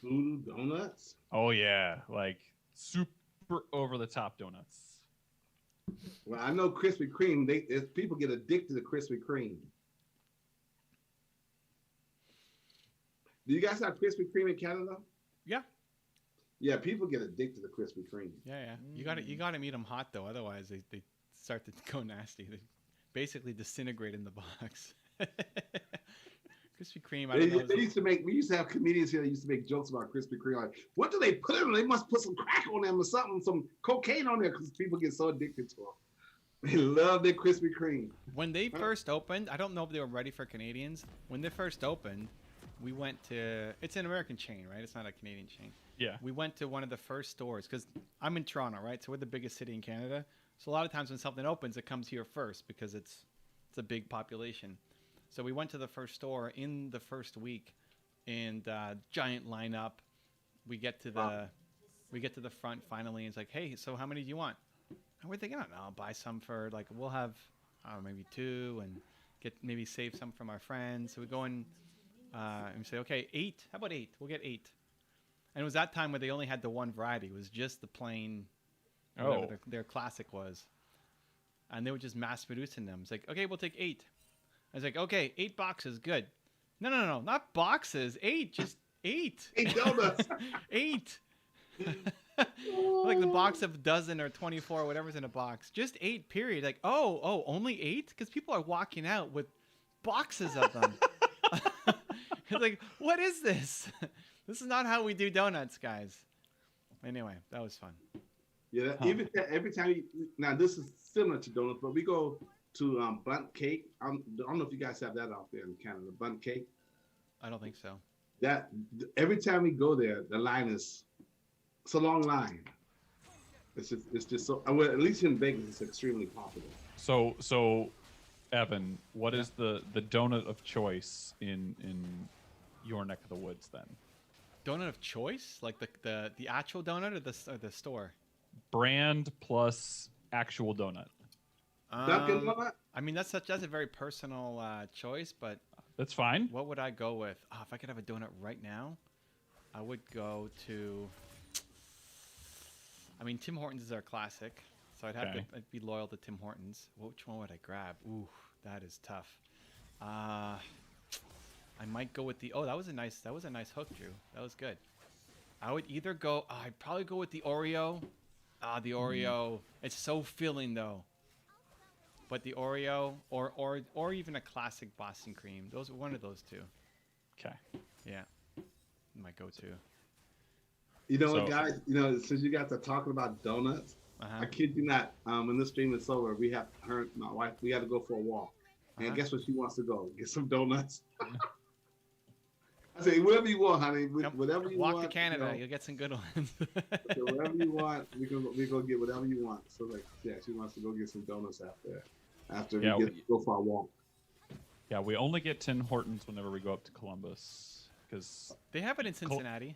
Voodoo Donuts? oh yeah, like super over the top donuts. Well, I know Krispy Kreme. People get addicted to Krispy Kreme. Do you guys have Krispy Kreme in Canada? Yeah. Yeah, people get addicted to Krispy Kreme. Yeah. You gotta eat them hot though, otherwise they start to go nasty. They basically disintegrate in the box. Krispy Kreme. I don't know. We used to have comedians here that used to make jokes about Krispy Kreme. Like, what do they put in them? They must put some crack on them or something, some cocaine on there, because people get so addicted to them. They love their Krispy Kreme. When they first opened, I don't know if they were ready for Canadians. When they first opened, we went to. It's an American chain, right? It's not a Canadian chain. Yeah. We went to one of the first stores because I'm in Toronto, right? So we're the biggest city in Canada. So a lot of times when something opens, it comes here first because it's a big population. So we went to the first store in the first week, and giant lineup. We get to the front finally, and it's like, hey, so how many do you want? And we're thinking, I don't know, I'll buy some for like we'll have maybe two, and maybe save some from our friends. So we go in and we say, okay, 8. How about 8? We'll get 8. And it was that time where they only had the one variety. It was just the plain, whatever their classic was. And they were just mass producing them. It's like, okay, we'll take 8. I was like, okay, 8 boxes, good. No, not boxes. 8, just 8. 8 donuts. 8. Like the box of a dozen or 24, whatever's in a box. Just 8, period. Like, oh, only 8? Because people are walking out with boxes of them. It's like, what is this? This is not how we do donuts, guys. Anyway, that was fun. Yeah, every time now this is similar to donuts, but we go to bundt cake. I don't know if you guys have that out there in Canada, bundt cake. I don't think so. That every time we go there, the line it's a long line. It's just so well, at least in Vegas, it's extremely popular. So, Evan, what is the donut of choice in your neck of the woods then? Donut of choice, like the actual donut or the store? Brand plus actual donut. Dunkin' Donut? I mean, that's a very personal choice, but That's fine. what would I go with? Oh, if I could have a donut right now, I would go to. I mean, Tim Hortons is our classic, so Okay. I'd be loyal to Tim Hortons. Which one would I grab? Ooh, that is tough. I might go with the. Oh, that was a nice hook, Drew. That was good. I would either go. I'd probably go with the Oreo. The Oreo. It's so filling though. But the Oreo or even a classic Boston cream. Those one of those two. Okay. Yeah, my go-to. You know So- what, guys? You know, since you guys are talking about donuts, I kid you not. When this stream is over, we have her, my wife. We got to go for a walk, and guess what she wants to go? Get some donuts. I say, whatever you want, honey. Whatever you want. Walk to Canada, You know, you'll get some good ones. so whatever you want, we go get whatever you want. So like, yeah, she wants to go get some donuts after Yeah, we go for our walk. Yeah, we only get Tim Hortons whenever we go up to Columbus because They have it in Cincinnati.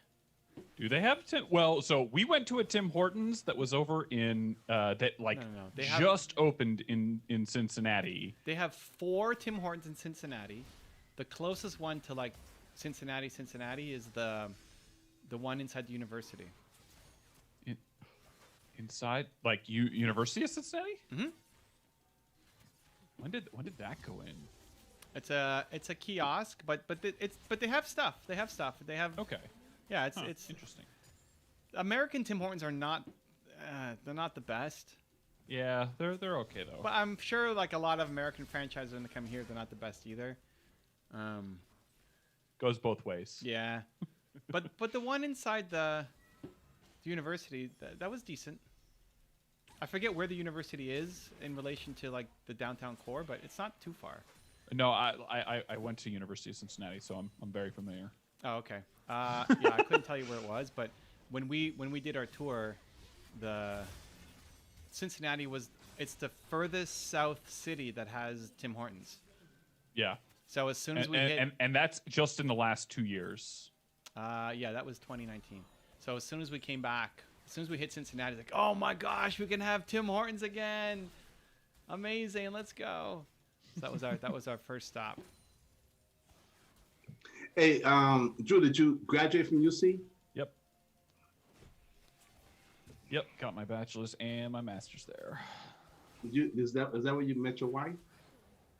do they have Tim? Well, so we went to a Tim Hortons that was over in that like No. They have just opened in Cincinnati. They have 4 Tim Hortons in Cincinnati. The closest one to like Cincinnati is the one inside the university. Inside like University of Cincinnati. Mhm. When did that go in? It's a kiosk, but they have stuff. They have stuff. They have Okay. yeah. Huh, It's interesting. American Tim Hortons are not they're not the best. Yeah, they're okay though. But I'm sure like a lot of American franchises when they come here, they're not the best either. Goes both ways. Yeah, but the one inside the university that was decent. I forget where the university is in relation to like the downtown core, but it's not too far. No, I went to University of Cincinnati, so I'm very familiar. Oh, okay. Yeah, I couldn't tell you where it was, but when we did our tour, the Cincinnati it's the furthest south city that has Tim Hortons. Yeah. So as soon as And, we hit, and that's just in the last 2 years. yeah, that was 2019. So as soon as we came back, as soon as we hit Cincinnati, it's like, oh my gosh, we can have Tim Hortons again! Amazing, let's go. So that was our first stop. Hey, Drew, did you graduate from UC? Yep, got my bachelor's and my master's there. Is that where you met your wife?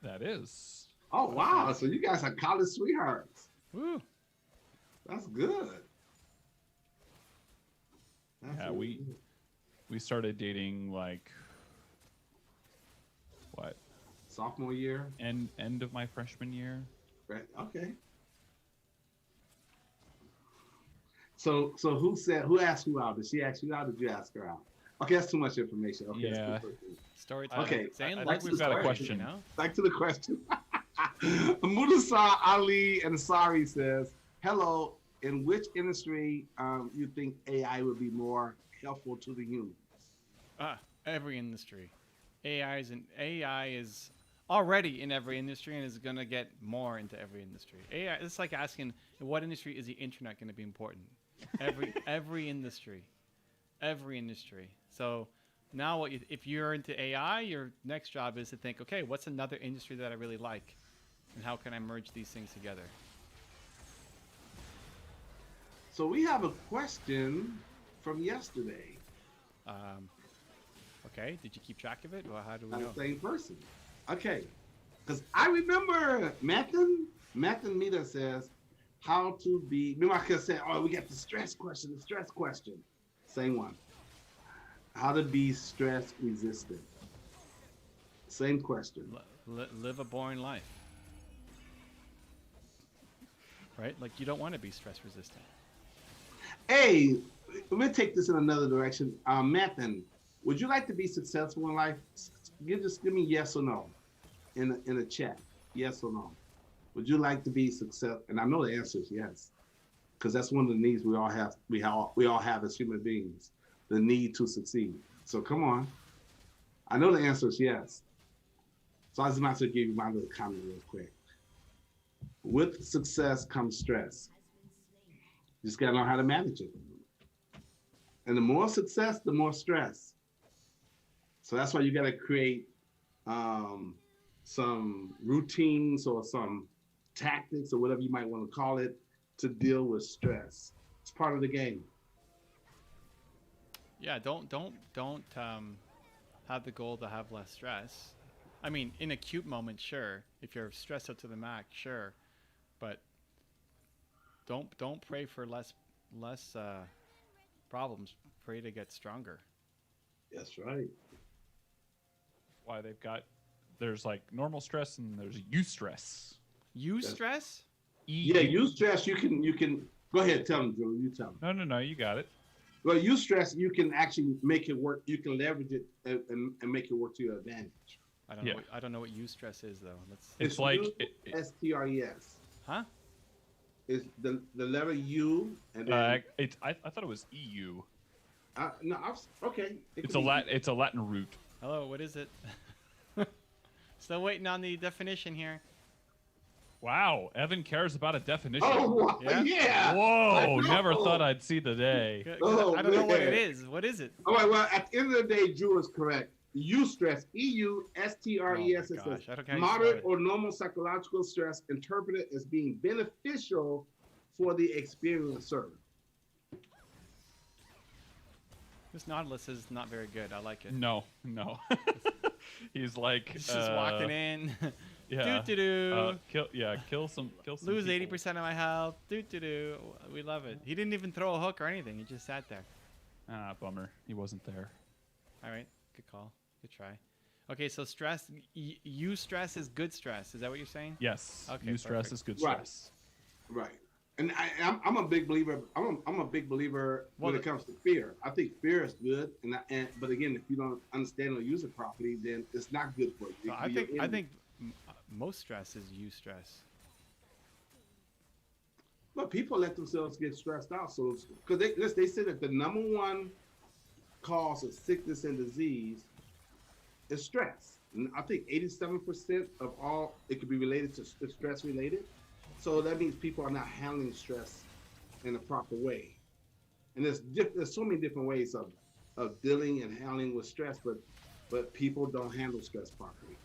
That is. Oh wow! So you guys are college sweethearts. Woo! That's good. That's Yeah, really we good. we started dating like what? Sophomore year, End of my freshman year. right? Okay. So who asked who out? Did she ask you out? Or did you ask her out? Okay, that's too much information. Okay, Yeah. let's keep it. Storytelling. Okay, Zane I likes think we've the got a story, question. You know? Back to the question. Mudasar Ali Ansari says, "Hello. In which industry you think AI would be more helpful to the humans?" Every industry. AI is already in every industry and is going to get more into every industry. AI, it's like asking, in what industry is the internet going to be important? Every industry. Every industry. So now if you're into AI, your next job is to think, okay, what's another industry that I really like? And how can I merge these things together? So we have a question from yesterday. Okay, did you keep track of it? Well, how do we By know? the same person. Okay. Because I remember Mathen Mita says how to be. Remember I could say, oh, we got the stress question. Same one. How to be stress resistant. Same question. Live a boring life. Right? Like you don't want to be stress resistant. Hey, let me take this in another direction. Mathen, would you like to be successful in life? Just give me yes or no in a chat. Yes or no. Would you like to be successful? And I know the answer is yes, because that's one of the needs we all have. We all have as human beings, the need to succeed. So come on. I know the answer is yes. So I just might as well give you my little comment real quick. With success comes stress. You just gotta know how to manage it. And the more success, the more stress. So that's why you gotta create some routines or some tactics or whatever you might want to call it to deal with stress. It's part of the game. Yeah, don't have the goal to have less stress. I mean, in acute moments, sure. If you're stressed out to the max, sure. But don't pray for less problems. Pray to get stronger. That's right. Why there's like normal stress and there's eustress. Stress? Yeah, you stress. You can go ahead. Tell them, Drew. You tell them. No, you got it. Well, you stress. You can actually make it work. You can leverage it and make it work to your advantage. I don't know what stress is though. It's like STRES. Huh? Is the letter U and then I thought it was EU. no, okay. It's a Latin root. Hello, what is it? Still waiting on the definition here. Wow, Evan cares about a definition. Oh, yeah. Whoa, never thought I'd see the day. I don't know what it is. What is it? All right, well, at the end of the day, Drew is correct. Eustress, EUSTRES, Oh my is gosh, I don't care how you moderate spell it. or normal psychological stress interpreted as being beneficial for the experiencer. This Nautilus is not very good. I like it. No. He's like He's just walking in. Yeah. Kill some Lose people. 80% of my health. We love it. He didn't even throw a hook or anything. He just sat there. Ah, bummer. He wasn't there. All right. Good call. Good try. Okay, so stress. Stress is good stress. Is that what you're saying? Yes. Okay, Eustress perfect. is good Right. stress. Right. And I'm a big believer. I'm a big believer when Well, it comes to fear. I think fear is good, but again, if you don't understand or use it properly, then it's not good for you. So I think most stress is stress. But people let themselves get stressed out. So, because they say that the number one cause of sickness and disease is stress. And I think 87% of all it could be related to stress related. So that means people are not handling stress in a proper way. And there's so many different ways of dealing and handling with stress, but people don't handle stress properly.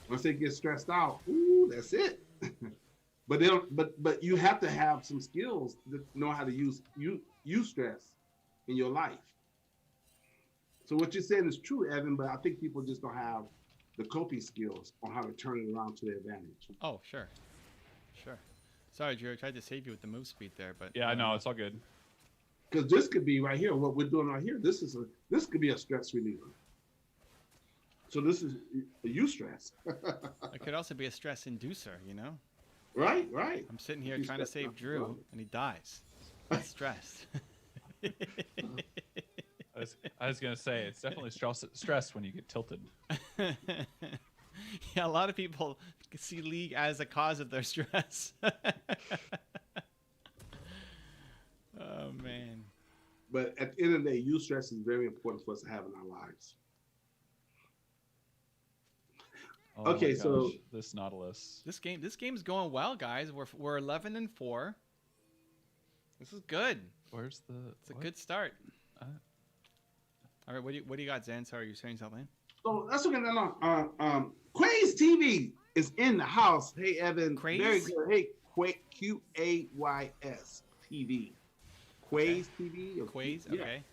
Once they get stressed out, ooh, that's it. But they don't. But you have to have some skills to know how to use stress in your life. So what you're saying is true, Evan. But I think people just don't have the coping skills on how to turn it around to their advantage. Oh, sure. Sorry, Drew. I tried to save you with the move speed there, but Yeah, I know. It's all good. Because this could be right here. What we're doing right here. This could be a stress reliever. So this is a eustress. it could also be a stress inducer. You know, Right. I'm sitting here He's trying to stressed save out. Drew, and he dies. That's stress. I was gonna say it's definitely stress when you get tilted. Yeah, a lot of people see League as a cause of their stress. Oh man. But at the end of the day, eustress is very important for us to have in our lives. Oh Okay, my so- gosh, this Nautilus. This game's going well, guys. We're 11-4. This is good. Where's the? It's a what? good start. Uh, All right, what do you got, Zan? Sorry, you're saying something? So that's okay. Quays TV is in the house. Hey, Evan. Quays? Very good. Hey, QAYS TV. Quays TV. or- Quays? Yeah. Okay.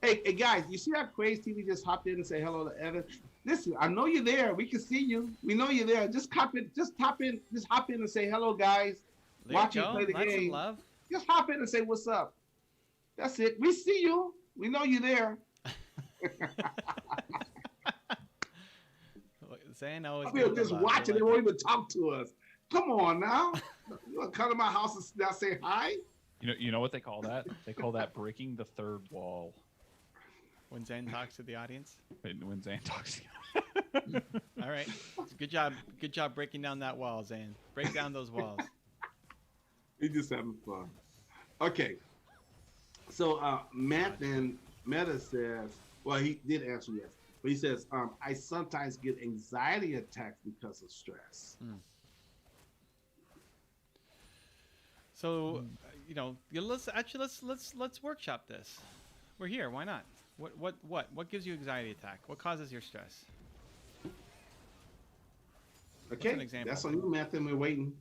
Hey, guys, you see how Quays TV just hopped in and say hello to Evan? Listen, I know you're there. We can see you. We know you're there. Just hop in and say hello, guys. There Watch you you go. play the Lots game. of love. Just hop in and say what's up. That's it. We see you. We know you're there. Zan always We'll gives the just love. watch I it. They like won't even talk to us. Come on now. You want to come to my house and not say hi? You know what they call that? They call that breaking the third wall. When Zan talks to the audience. When Zane talks. All right. Good job breaking down that wall, Zan. Break down those walls. He's just having fun. Okay. So Matt then Meta says, well, he did answer yes, but he says, I sometimes get anxiety attacks because of stress. So, let's workshop this. We're here. Why not? What gives you anxiety attack? What causes your stress? Okay, an example? that's on you, Matt, and we're waiting.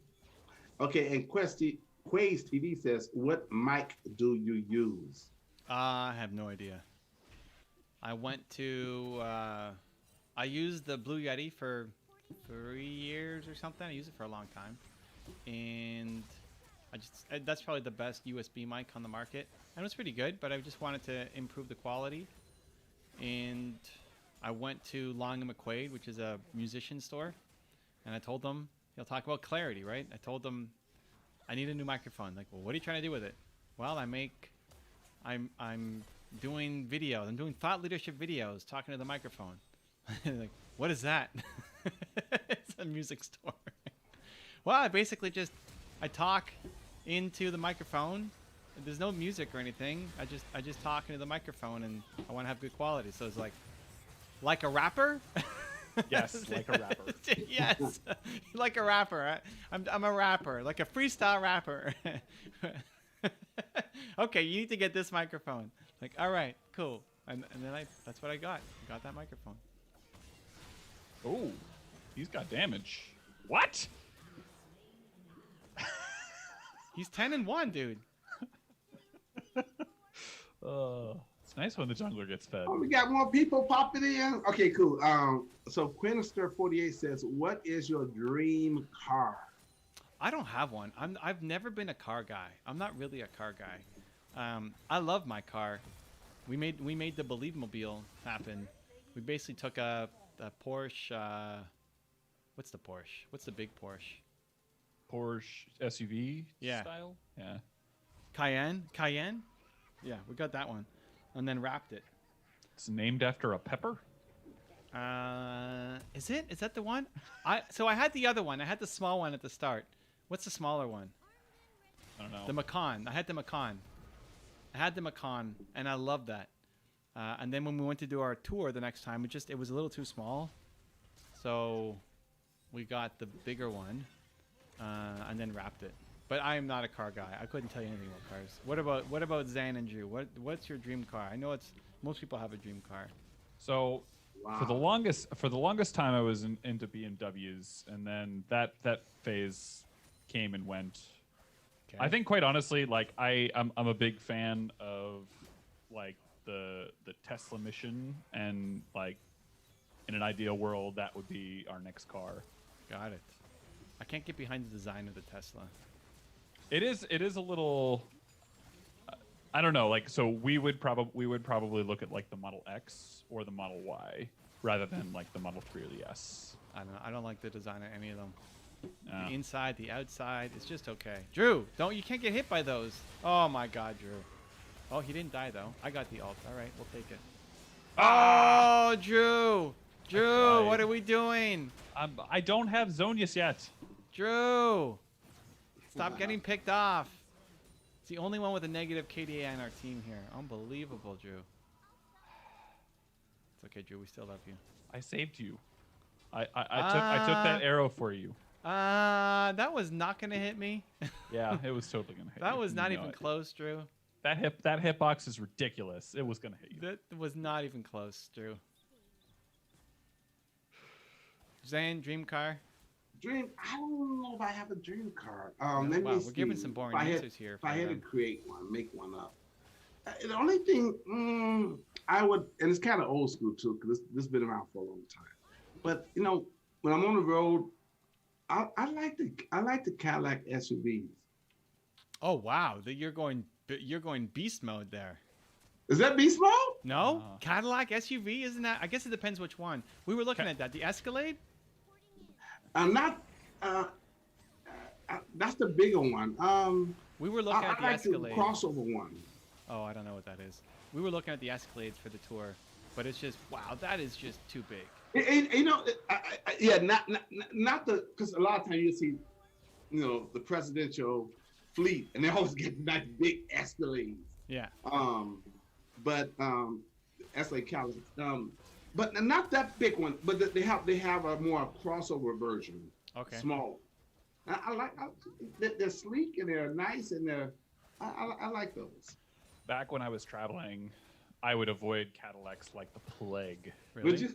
Okay, and Quays TV says, what mic do you use? I have no idea. I went to. I used the Blue Yeti for 3 years or something. I used it for a long time, and that's probably the best USB mic on the market. And it was pretty good, but I just wanted to improve the quality. And I went to Long and McQuaid, which is a musician store, and I told them he'll talk about clarity, right? I told them I need a new microphone. Like, well, what are you trying to do with it? Well, I'm doing videos. I'm doing thought leadership videos, talking to the microphone. Like, what is that? It's a music store. Well, I talk into the microphone. There's no music or anything. I just talk into the microphone, and I want to have good quality. So it's like a rapper. Yes, like a rapper. Yes, like a rapper. I'm a rapper, like a freestyle rapper. Okay, you need to get this microphone. Like, all right, cool. And then that's what I got. I got that microphone. Oh, he's got damage. What? He's 10-1, dude. It's nice when the jungler gets fed. Oh, we got more people popping in. Okay, cool. So Quinister48 says, "What is your dream car?" I don't have one. I've never been a car guy. I'm not really a car guy. I love my car. We made the Believe-mobile happen. We basically took a Porsche. What's the Porsche? What's the big Porsche? Porsche SUV Yeah. style? Yeah. Cayenne? Yeah, we got that one. And then wrapped it. It's named after a pepper? Is it? Is that the one? So I had the other one. I had the small one at the start. What's the smaller one? I don't know. The Macan. I had the Macan. And I loved that. And then when we went to do our tour the next time, it was a little too small. So we got the bigger one, and then wrapped it. But I am not a car guy. I couldn't tell you anything about cars. What about Zan and Drew? What's your dream car? I know most people have a dream car. So Wow. for the longest time I was into BMWs, and then that phase came and went. Okay. I think, quite honestly, like I'm a big fan of like the Tesla mission, and like in an ideal world that would be our next car. Got it. I can't get behind the design of the Tesla. It is a little. I don't know. Like, so we would probably look at like the Model X or the Model Y rather than like the Model 3 or the S. I don't know. I don't like the design of any of them. Yeah. The inside, the outside, it's just okay. Drew, you can't get hit by those. Oh my God, Drew. Oh, he didn't die though. I got the ult. All right, we'll take it. Oh, Drew. Drew, what are we doing? I don't have Zonius yet. Drew, stop getting picked off. It's the only one with a negative KDA on our team here. Unbelievable, Drew. It's okay, Drew. We still love you. I saved you. I took that arrow for you. That was not gonna hit me. Yeah, it was totally gonna hit you. That was not You know even it. close, Drew. That hitbox is ridiculous. It was gonna hit you. That was not even close, Drew. Zane, dream car. Dream. I don't know if I have a dream car. Wow, Let me we're see. giving some boring answers here. If I for had to them. create one, make one up. The only thing I would, and it's kind of old school too, because this has been around for a long time. But you know, when I'm on the road, I like the Cadillac SUVs. Oh wow, you're going beast mode there. Is that beast mode? No, Cadillac SUV, isn't that? I guess it depends which one. We were looking at that. The Escalade. Not. That's the bigger one. We were looking at the like Escalade. the crossover one. Oh, I don't know what that is. We were looking at the Escalades for the tour, but it's just wow, that is just too big. You know, yeah, not the, because a lot of times you see, you know, the presidential fleet, and they always get nice big Escalades. Yeah. But Escalade Cadillac, but not that big one. But they have a more crossover version. Okay. Small. They're sleek and they're nice and I like those. Back when I was traveling, I would avoid Cadillacs like the plague. Really? Would you?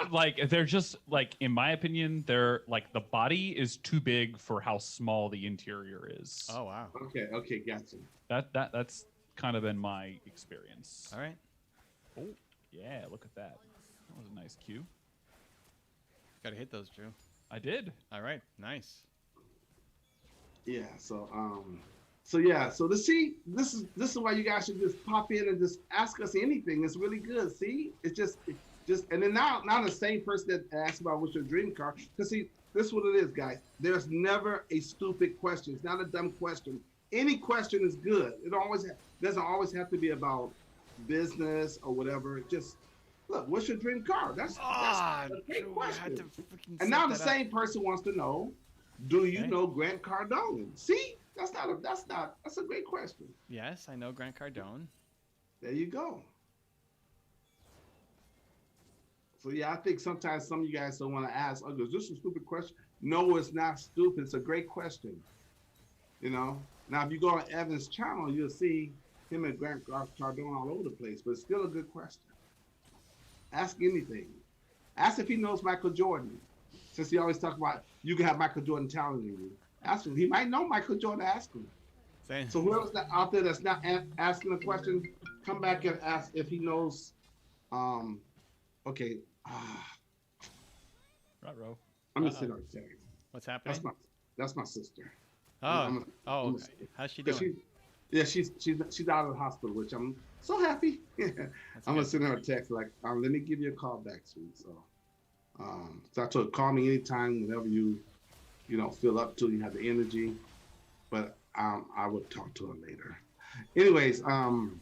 Like, they're just like, in my opinion, they're like, the body is too big for how small the interior is. Oh wow. Okay, gotcha. That's kind of been my experience. All right. Oh, yeah, look at that. That was a nice cue. Got to hit those, Drew. I did. All right. Nice. Yeah. So yeah. So this is why you guys should just pop in and just ask us anything. It's really good. See, it's just and then now the same person that asked about what's your dream car. Because see, this is what it is, guys. There's never a stupid question. It's not a dumb question. Any question is good. It doesn't always have to be about business or whatever. Just look, what's your dream car? That's a great question. And now the same person wants to know, do you know Grant Cardone? See, that's a great question. Yes, I know Grant Cardone. There you go. So yeah, I think sometimes some of you guys don't want to ask, oh, is this a stupid question? No, it's not stupid. It's a great question. You know? Now, if you go on Evan's channel, you'll see him and Grant Cardone all over the place, but it's still a good question. Ask anything. Ask if he knows Michael Jordan. Since he always talks about you can have Michael Jordan talent in you. Ask him. He might know Michael Jordan. Ask him. Same. So whoever's out there that's not asking a question, come back and ask if he knows. Okay. Ruh-roh. I'm gonna sit on the table. What's happening? That's my sister. Oh, okay. How's she doing? She's out of the hospital, which I'm so happy. I'm gonna send her a text like, let me give you a call back, sweet. So I told her, call me anytime, whenever you feel up to, you have the energy. But I would talk to her later. Anyways, I'm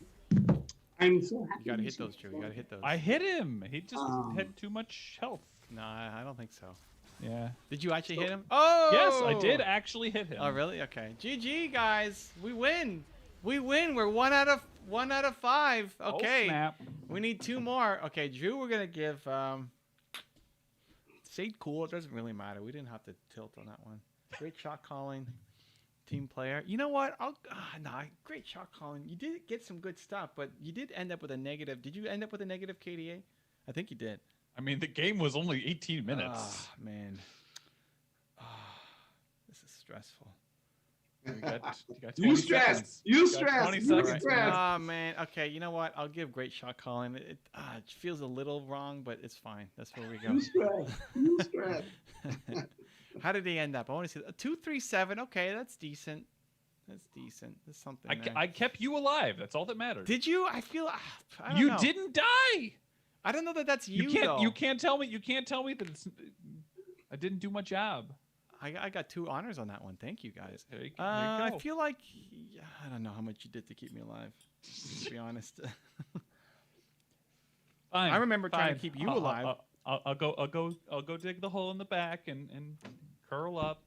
so happy. You gotta hit those, Drew. You gotta hit those. I hit him. He just had too much health. No, I don't think so. Yeah. Did you actually hit him? Oh! Yes, I did actually hit him. Oh, really? Okay. GG, guys. We win. We win. We're 1 out of 5. Okay. Oh, snap. We need 2 more. Okay, Drew, we're gonna give stayed cool. It doesn't really matter. We didn't have to tilt on that one. Great shot calling. Team player. You know what? Great shot calling. You did get some good stuff, but you did end up with a negative. Did you end up with a negative KDA? I think you did. I mean, the game was only 18 minutes. Oh, man. This is stressful. You got 20 You stress. seconds. You You got stress. 20 You seconds. stress. Oh, man. Okay, you know what? I'll give great shot calling. It feels a little wrong, but it's fine. That's where we go. You stress. You stress. How did he end up? I want to see that. 237. Okay, that's decent. That's decent. There's something there. I kept you alive. That's all that matters. Did you? I feel. I don't You know. didn't die. I don't know that that's you. You can't tell me. You can't tell me that it's. I didn't do my job. I got 2 honors on that one. Thank you, guys. There you go. I feel like I don't know how much you did to keep me alive. To be honest. Fine, I remember trying to fine. keep you alive. I'll go dig the hole in the back and curl up.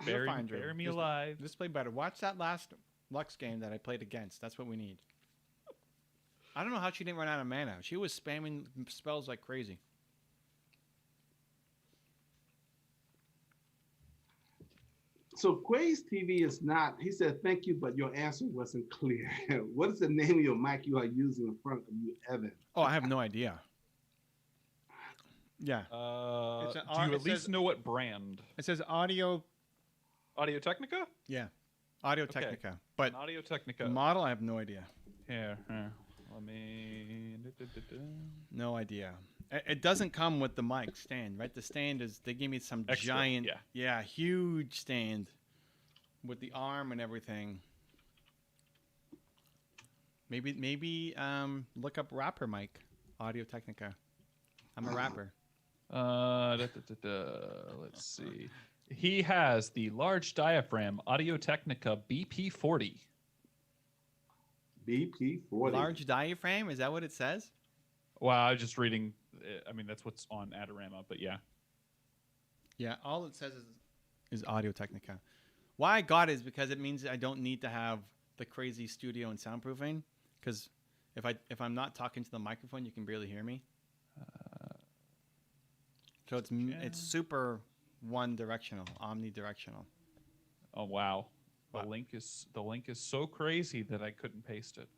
You're fine, Drew. Bury me Just- alive. Just play better. Watch that last Lux game that I played against. That's what we need. I don't know how she didn't run out of mana. She was spamming spells like crazy. So Quay's TV is not, he said, thank you, but your answer wasn't clear. What is the name of your mic you are using in front of you, Evan? Oh, I have no idea. Yeah. Do it you at least says- know what brand? It says Audio. Audio Technica? Yeah. Audio Okay. Technica. But Audio Technica. the model, I have no idea. Here. Let me. No idea. It doesn't come with the mic stand, right? The stand is, they gave me some Extra, giant, yeah. huge stand with the arm and everything. Maybe look up rapper mic, Audio Technica. I'm a rapper. Let's see. He has the large diaphragm Audio Technica BP40. BP40. Large diaphragm, is that what it says? Well, I was just reading. I mean, that's what's on Adorama, but yeah. Yeah, all it says is Audio Technica. Why I got it is because it means I don't need to have the crazy studio and soundproofing. Because if I'm not talking to the microphone, you can barely hear me. So it's super one-directional, omnidirectional. Oh wow. The Wow. link is so crazy that I couldn't paste it.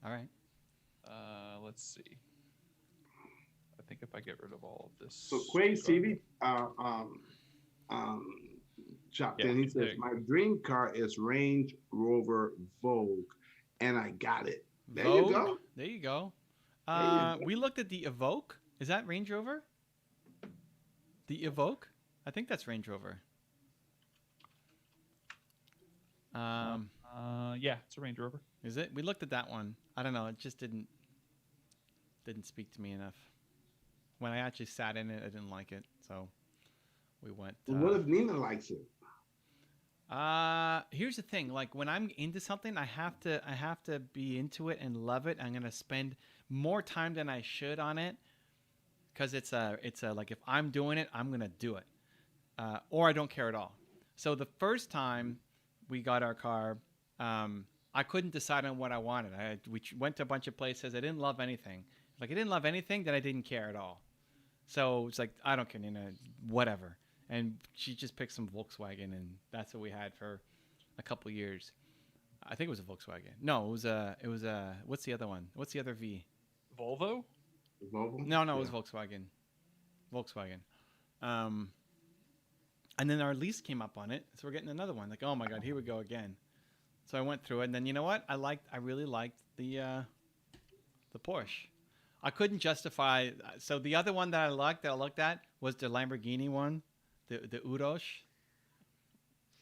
All right. Let's see. I think if I get rid of all of this. So Quay's TV chopped in. He says, my dream car is Range Rover Vogue. and I got it. There Vogue. you go. There you go. There you go. We looked at the Evoque. Is that Range Rover? The Evoque? I think that's Range Rover. Yeah, it's a Range Rover. Is it? We looked at that one. I don't know. It just didn't speak to me enough. When I actually sat in it, I didn't like it. So we went. What if Nina likes it? Here's the thing. Like when I'm into something, I have to be into it and love it. I'm gonna spend more time than I should on it because it's a like if I'm doing it, I'm gonna do it, or I don't care at all. So the first time we got our car, I couldn't decide on what I wanted. We went to a bunch of places. I didn't love anything. Like I didn't love anything, then I didn't care at all. So it's like I don't care, whatever. And she just picked some Volkswagen, and that's what we had for a couple years. I think it was a Volkswagen. No, it was a. What's the other one? What's the other V? Volvo? Volvo? No, it was Volkswagen. Volkswagen. And then our lease came up on it, so we're getting another one. Like, oh my god, here we go again. So I went through it, and then you know what? I really liked the Porsche. I couldn't justify. So the other one that I looked at was the Lamborghini one. The Uros,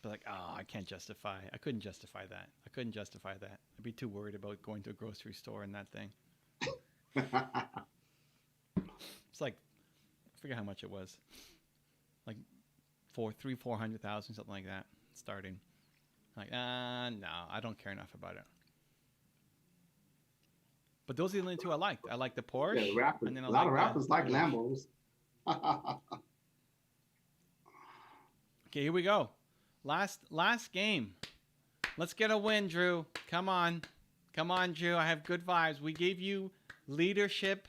but like, I couldn't justify that. I'd be too worried about going to a grocery store and that thing. It's like, I forget how much it was, like 400,000, something like that, starting. Like, no, I don't care enough about it. But those are the only two I liked. I liked the Porsche, rappers, and then a lot of rappers like Lambos. Lambos. Okay, here we go. Last game. Let's get a win, Drew. Come on, Drew. I have good vibes. We gave you leadership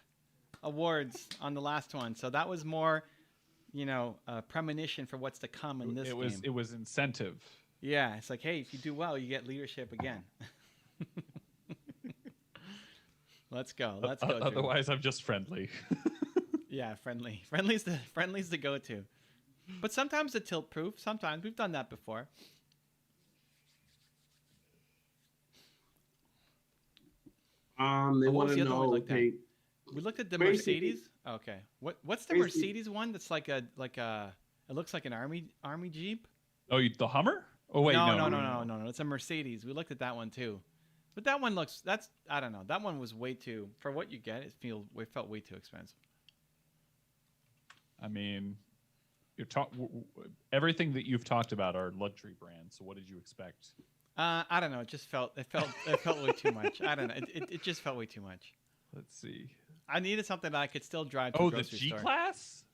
awards on the last one, so that was more, a premonition for what's to come in this game. It was incentive. Yeah, it's like, hey, if you do well, you get leadership again. Let's go. Drew. Otherwise, I'm just friendly. Yeah, friendly. Friendly's the go-to. But sometimes it's tilt-proof. Sometimes we've done that before. They want to know. We looked at the Mercedes. Okay, what's the Mercedes one? That's like a. It looks like an army Jeep. Oh, the Hummer? Oh wait, no. It's a Mercedes. We looked at that one too, but that one looks. I don't know. That one was way too for what you get. It felt way too expensive. I mean. Everything that you've talked about are luxury brands. So what did you expect? I don't know. It felt way too much. I don't know. It just felt way too much. Let's see. I needed something that I could still drive to a grocery store. Oh, the G-Class?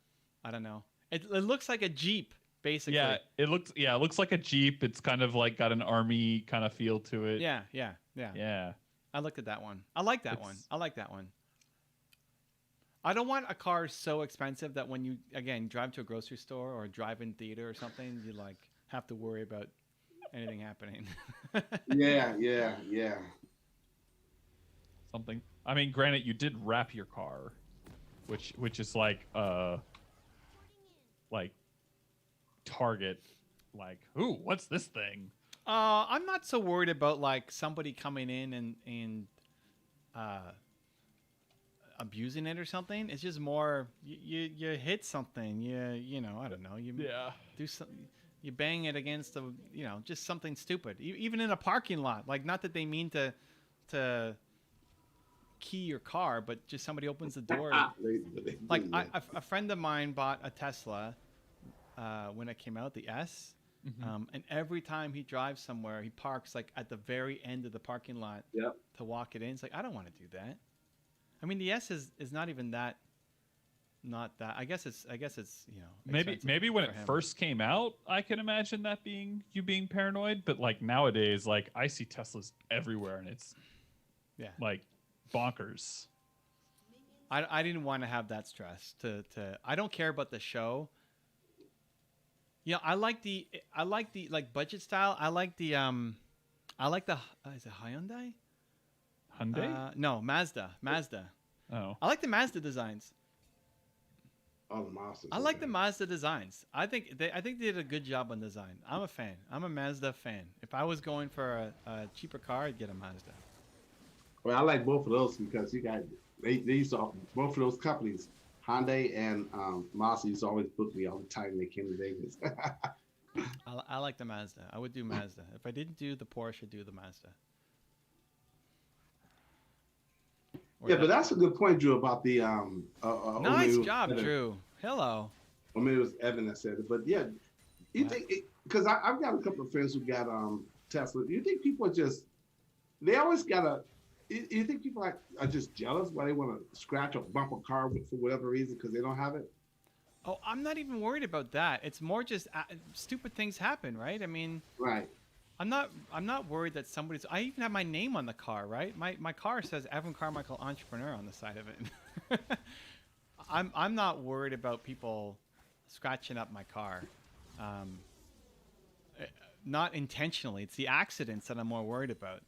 I don't know. It looks like a Jeep, basically. Yeah, it looks like a Jeep. It's kind of like got an army kind of feel to it. Yeah. Yeah. I looked at that one. I like that one. I don't want a car so expensive that when you, again, drive to a grocery store or drive in theater or something, you like have to worry about anything happening. Yeah. Something. I mean, granted, you did wrap your car, which is like Target, like, ooh, what's this thing? I'm not so worried about like somebody coming in and abusing it or something. It's just more you hit something, I don't know, you do something, you bang it against the, just something stupid, even in a parking lot. Like, not that they mean to key your car, but just somebody opens the door. Like a friend of mine bought a Tesla when it came out, the S. Mm-hmm. And every time he drives somewhere, he parks like at the very end of the parking lot to walk it in. It's like, I don't want to do that. I mean, the S is not even that. Not that. I guess it's maybe when it first came out, I can imagine that being paranoid. But like nowadays, like I see Teslas everywhere, and it's like bonkers. I didn't want to have that stress. I don't care about the show. I like the like budget style. I like the is it Hyundai? Hyundai? No, Mazda. Oh. I like the Mazda designs. Oh, the Mazda. I like the Mazda designs. I think they did a good job on design. I'm a fan. I'm a Mazda fan. If I was going for a cheaper car, I'd get a Mazda. Well, I like both of those because you got they used to both of those companies, Hyundai and Mazda used to always book me all the time when they came to Vegas. I like the Mazda. I would do Mazda. If I didn't do the Porsche, I'd do the Mazda. Or Yeah, that- but that's a good point, Drew, about the or maybe nice it was job, Evan, Drew. Hello. or maybe it was Evan that said it. But yeah, you What? think because I've got a couple of friends who got Tesla. You think people are just they always gotta. You think people are just jealous why they want to scratch or bump a car for whatever reason because they don't have it? Oh, I'm not even worried about that. It's more just stupid things happen, right? I mean, Right. I'm not worried that somebody's. I even have my name on the car, right? My car says Evan Carmichael Entrepreneur on the side of it. I'm not worried about people scratching up my car. Not intentionally. It's the accidents that I'm more worried about.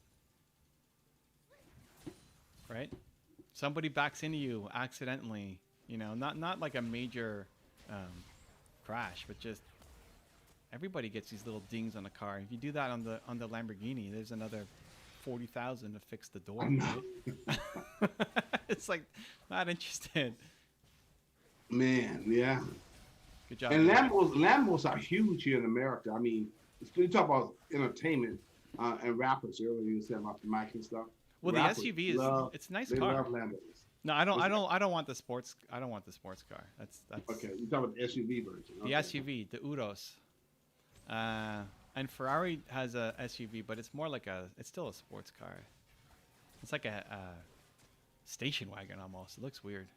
Right? Somebody backs into you accidentally. You know, not like a major crash, but just everybody gets these little dings on the car. If you do that on the Lamborghini, there's another 40,000 to fix the door. Right? It's like not interested. Man, yeah. Good job. And Drew. Lambos are huge here in America. I mean, you talk about entertainment and rappers earlier. You said about the mic and stuff. Well, Rappers the SUV is it's a nice they car. love Lambos. No, I don't want the sports. I don't want the sports car. That's Okay, you talk about the SUV version. the Okay. SUV, the Uros. And Ferrari has a SUV, but it's more like it's still a sports car. It's like a station wagon almost. It looks weird.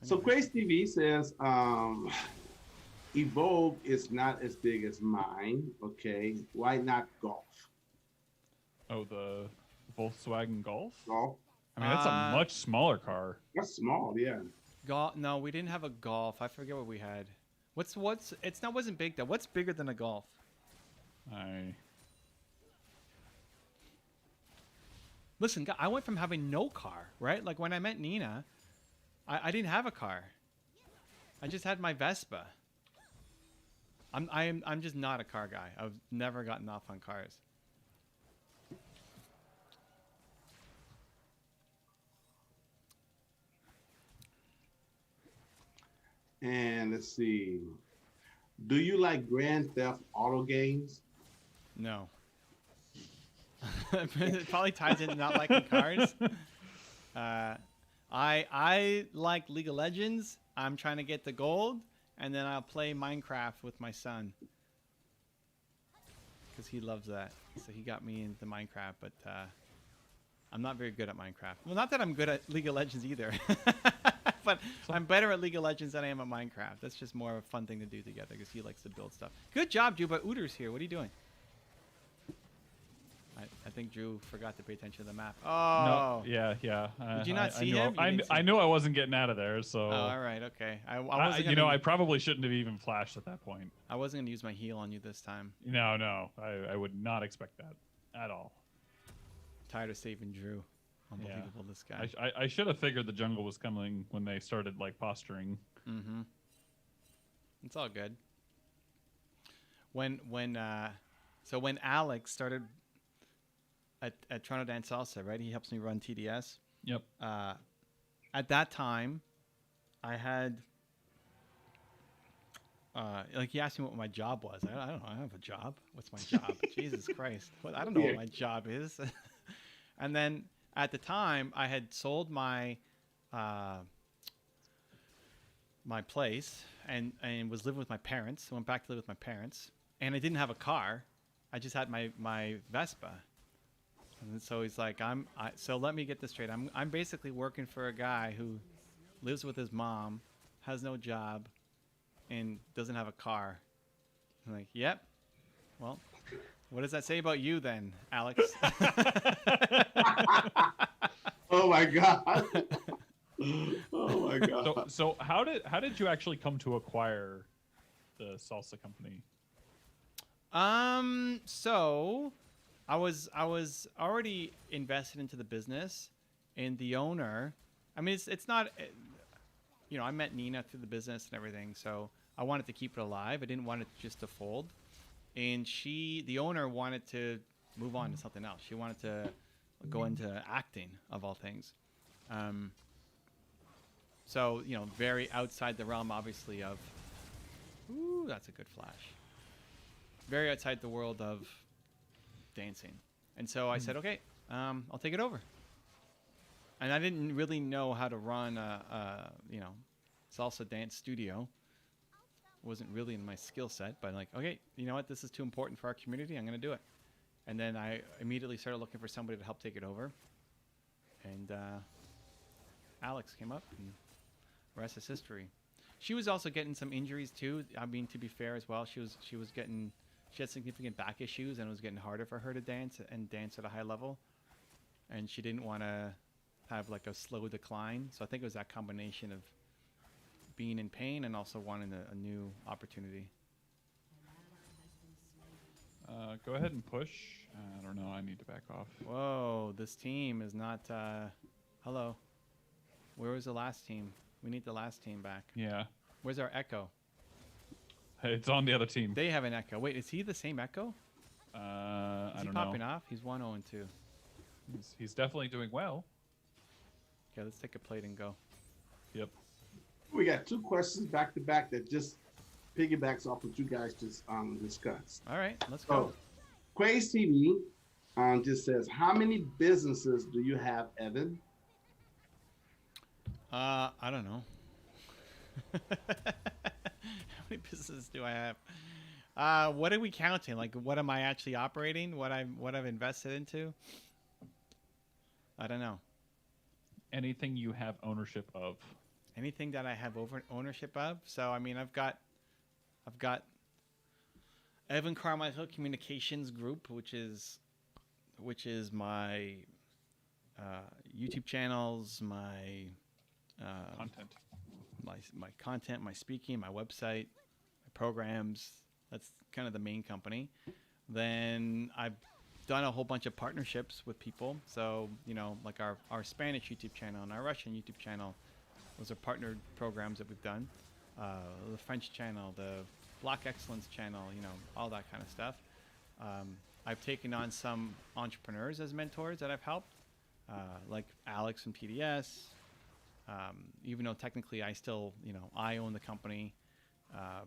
So Grace TV says Evoque is not as big as mine. Okay, why not Golf? Oh, the Volkswagen Golf. Golf, I mean, that's a Uh, much smaller car. that's small. Yeah. Golf? No, we didn't have a Golf. I forget what we had. What's it's not wasn't big though. What's bigger than a Golf? Listen, I went from having no car, right? Like when I met Nina, I didn't have a car. I just had my Vespa. I'm just not a car guy. I've never gotten off on cars. And let's see. Do you like Grand Theft Auto games? No. It probably ties into not liking cars. I like League of Legends. I'm trying to get the gold, and then I'll play Minecraft with my son because he loves that. So he got me into Minecraft, but I'm not very good at Minecraft. Well, not that I'm good at League of Legends either, but I'm better at League of Legends than I am at Minecraft. That's just more of a fun thing to do together because he likes to build stuff. Good job, Drew. But Uter's here. What are you doing? I think Drew forgot to pay attention to the map. Oh. No, yeah. Did you not see knew him? You didn't see I him. knew I wasn't getting out of there, so. Oh, all right, okay. I wasn't you gonna, know, I probably shouldn't have even flashed at that point. I wasn't gonna use my heal on you this time. No, I would not expect that at all. Tired of saving Drew. Unbelievable, this guy. I should have figured the jungle was coming when they started like posturing. Mm-hmm. It's all good. When Alex started at Toronto Dance Salsa, right? He helps me run TDS. Yep. At that time, I had like he asked me what my job was. I don't know. I don't have a job. What's my job? Jesus Christ! I don't know what my job is. And then at the time, I had sold my my place and was living with my parents. I went back to live with my parents, and I didn't have a car. I just had my Vespa. And so he's like, so let me get this straight. I'm basically working for a guy who lives with his mom, has no job, and doesn't have a car. I'm like, yep. Well, what does that say about you then, Alex? Oh my god. Oh my god. So how did you actually come to acquire the salsa company? So I was already invested into the business, and the owner. I mean, it's not. You know, I met Nina through the business and everything, so I wanted to keep it alive. I didn't want it just to fold. and the owner wanted to move on to something else. She wanted to go into acting, of all things. So, very outside the realm, obviously, of... Ooh, that's a good flash. Very outside the world of dancing. And so I said, okay, I'll take it over. And I didn't really know how to run a salsa dance studio. Wasn't really in my skill set, but like, okay, you know what? This is too important for our community. I'm going to do it. And then I immediately started looking for somebody to help take it over. And Alex came up, and the rest is history. She was also getting some injuries too. I mean, to be fair as well, she had significant back issues, and it was getting harder for her to dance at a high level. And she didn't want to have like a slow decline. So I think it was that combination of being in pain and also wanting a new opportunity. Go ahead and push. I don't know. I need to back off. Whoa, this team is not... hello. Where was the last team? We need the last team back. Yeah. Where's our Echo? It's on the other team. They have an Echo. Wait, is he the same Echo? I Is he don't popping know. off? He's 1-0-2. He's definitely doing well. Okay, let's take a plate and go. Yep. We got 2 questions back to back that just piggybacks off what you guys just discussed. All right, let's So, go. Quay's TV just says, how many businesses do you have, Evan? I don't know. How many businesses do I have? What are we counting? Like, what am I actually operating? What I've invested into? I don't know. Anything you have ownership of. Anything that I have ownership of. So I mean, I've got Evan Carmichael Communications Group, which is my YouTube channels, my Content. my content, my speaking, my website, my programs. That's kind of the main company. Then I've done a whole bunch of partnerships with people. So, like our Spanish YouTube channel and our Russian YouTube channel. Those are partnered programs that we've done. The French channel, the Block Excellence channel, all that kind of stuff. I've taken on some entrepreneurs as mentors that I've helped, like Alex from PDS. Even though technically I still, I own the company,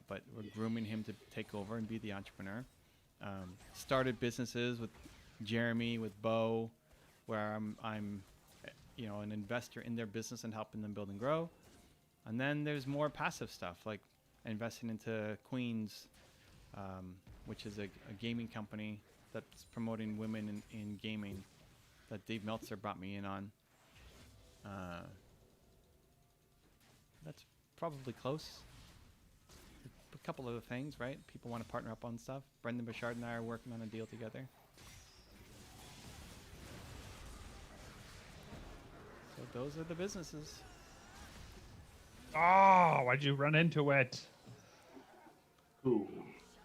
but we're grooming him to take over and be the entrepreneur. Started businesses with Jeremy, with Bo, where I'm an investor in their business and helping them build and grow. And then there's more passive stuff, like investing into Queens, which is a gaming company that's promoting women in gaming that Dave Meltzer brought me in on. That's probably close. A couple other things, right? People want to partner up on stuff. Brendan Bouchard and I are working on a deal together. So those are the businesses. Oh, why'd you run into it? Cool.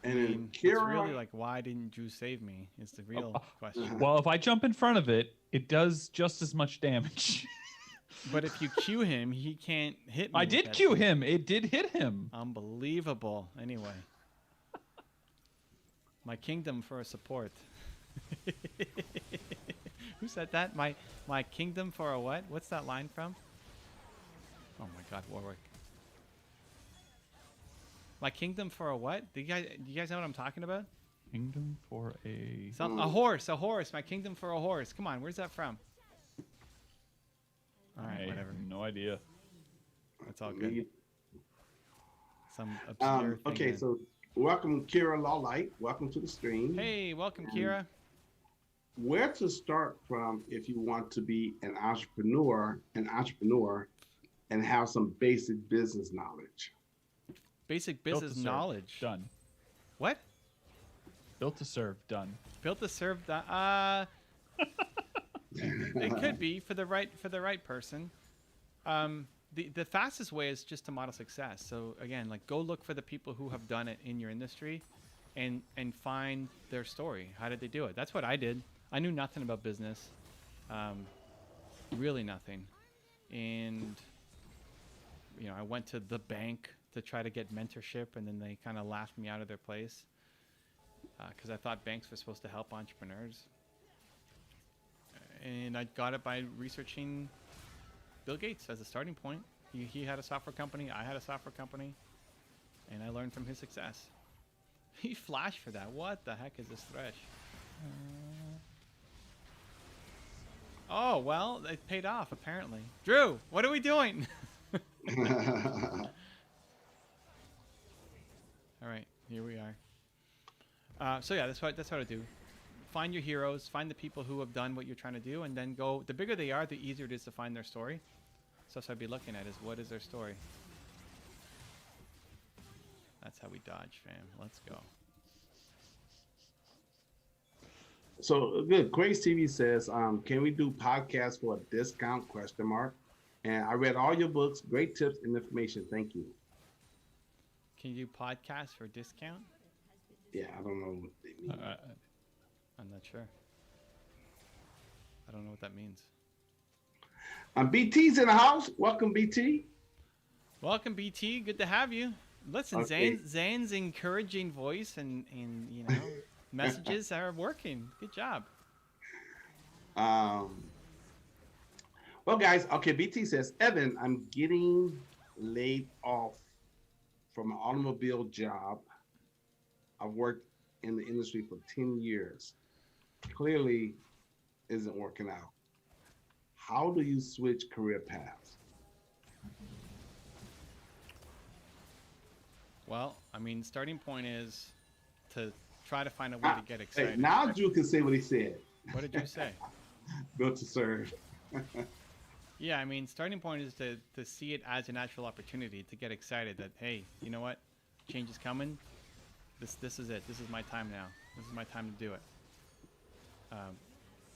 And I then mean, it's Kira, really like, why didn't you save me? Is the real question. Well, if I jump in front of it, it does just as much damage. But if you cue him, he can't hit me. I with did that cue thing. him. It did hit him. Unbelievable. Anyway. My kingdom for a support. Who said that? My kingdom for a what? What's that line from? Oh my God, Warwick. My kingdom for a what? Do you guys know what I'm talking about? Kingdom for a... A horse. My kingdom for a horse. Come on, where's that from? All right, I whatever. have no idea. That's all good. Some obscure thing. okay, that- so welcome, Kira Lawlight. Welcome to the stream. Hey, welcome, Kira. Where to start from if you want to be an entrepreneur, and have some basic business knowledge? Basic Built to business serve. knowledge. Done. What? Built to serve. Done. Built to serve it could be for the right person. The fastest way is just to model success. So again, like, go look for the people who have done it in your industry and find their story. How did they do it? That's what I did. I knew nothing about business. Really nothing. And I went to the bank to try to get mentorship, and then they kind of laughed me out of their place. because I thought banks were supposed to help entrepreneurs. And I got it by researching Bill Gates as a starting point. He had a software company. I had a software company. And I learned from his success. He flashed for that. What the heck is this thresh? Oh, well, it paid off, apparently. Drew, what are we doing? All right, here we are. So yeah, that's what I do. Find your heroes, find the people who have done what you're trying to do, and then go. The bigger they are, the easier it is to find their story. So that's what I'd be looking at is what is their story. That's how we dodge, fam. Let's go. So good. Grace TV says, can we do podcasts for a discount? ? And I read all your books. Great tips and information. Thank you. Can you do podcasts for discount? Yeah, I don't know what they mean. I'm not sure. I don't know what that means. BT's in the house. Welcome, BT. Welcome, BT. Good to have you. Listen, Okay. Zane's encouraging voice and you know messages are working. Good job. Well, guys, okay, BT says, Evan, I'm getting laid off from an automobile job. I've worked in the industry for 10 years. Clearly isn't working out. How do you switch career paths? Well, I mean, starting point is to try to find a way to get excited. Hey, now Drew can say what he said. What did you say? Built to serve. Yeah, I mean, starting point is to see it as a natural opportunity to get excited that, hey, you know what? Change is coming. This is it. This is my time now. This is my time to do it.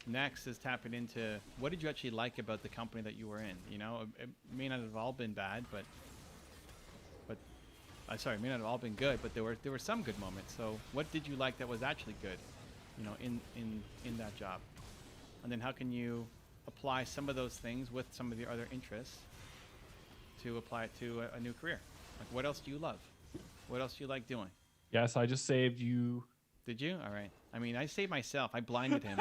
Next is tapping into what did you actually like about the company that you were in? You know, it may not have all been bad, but sorry, it may not have all been good, but there were some good moments. So what did you like that was actually good, you know, in that job? And then how can you apply some of those things with some of your other interests to apply it to a new career? Like, what else do you love? What else do you like doing? Yes, I just saved you. Did you? All right. I mean, I saved myself. I blinded him.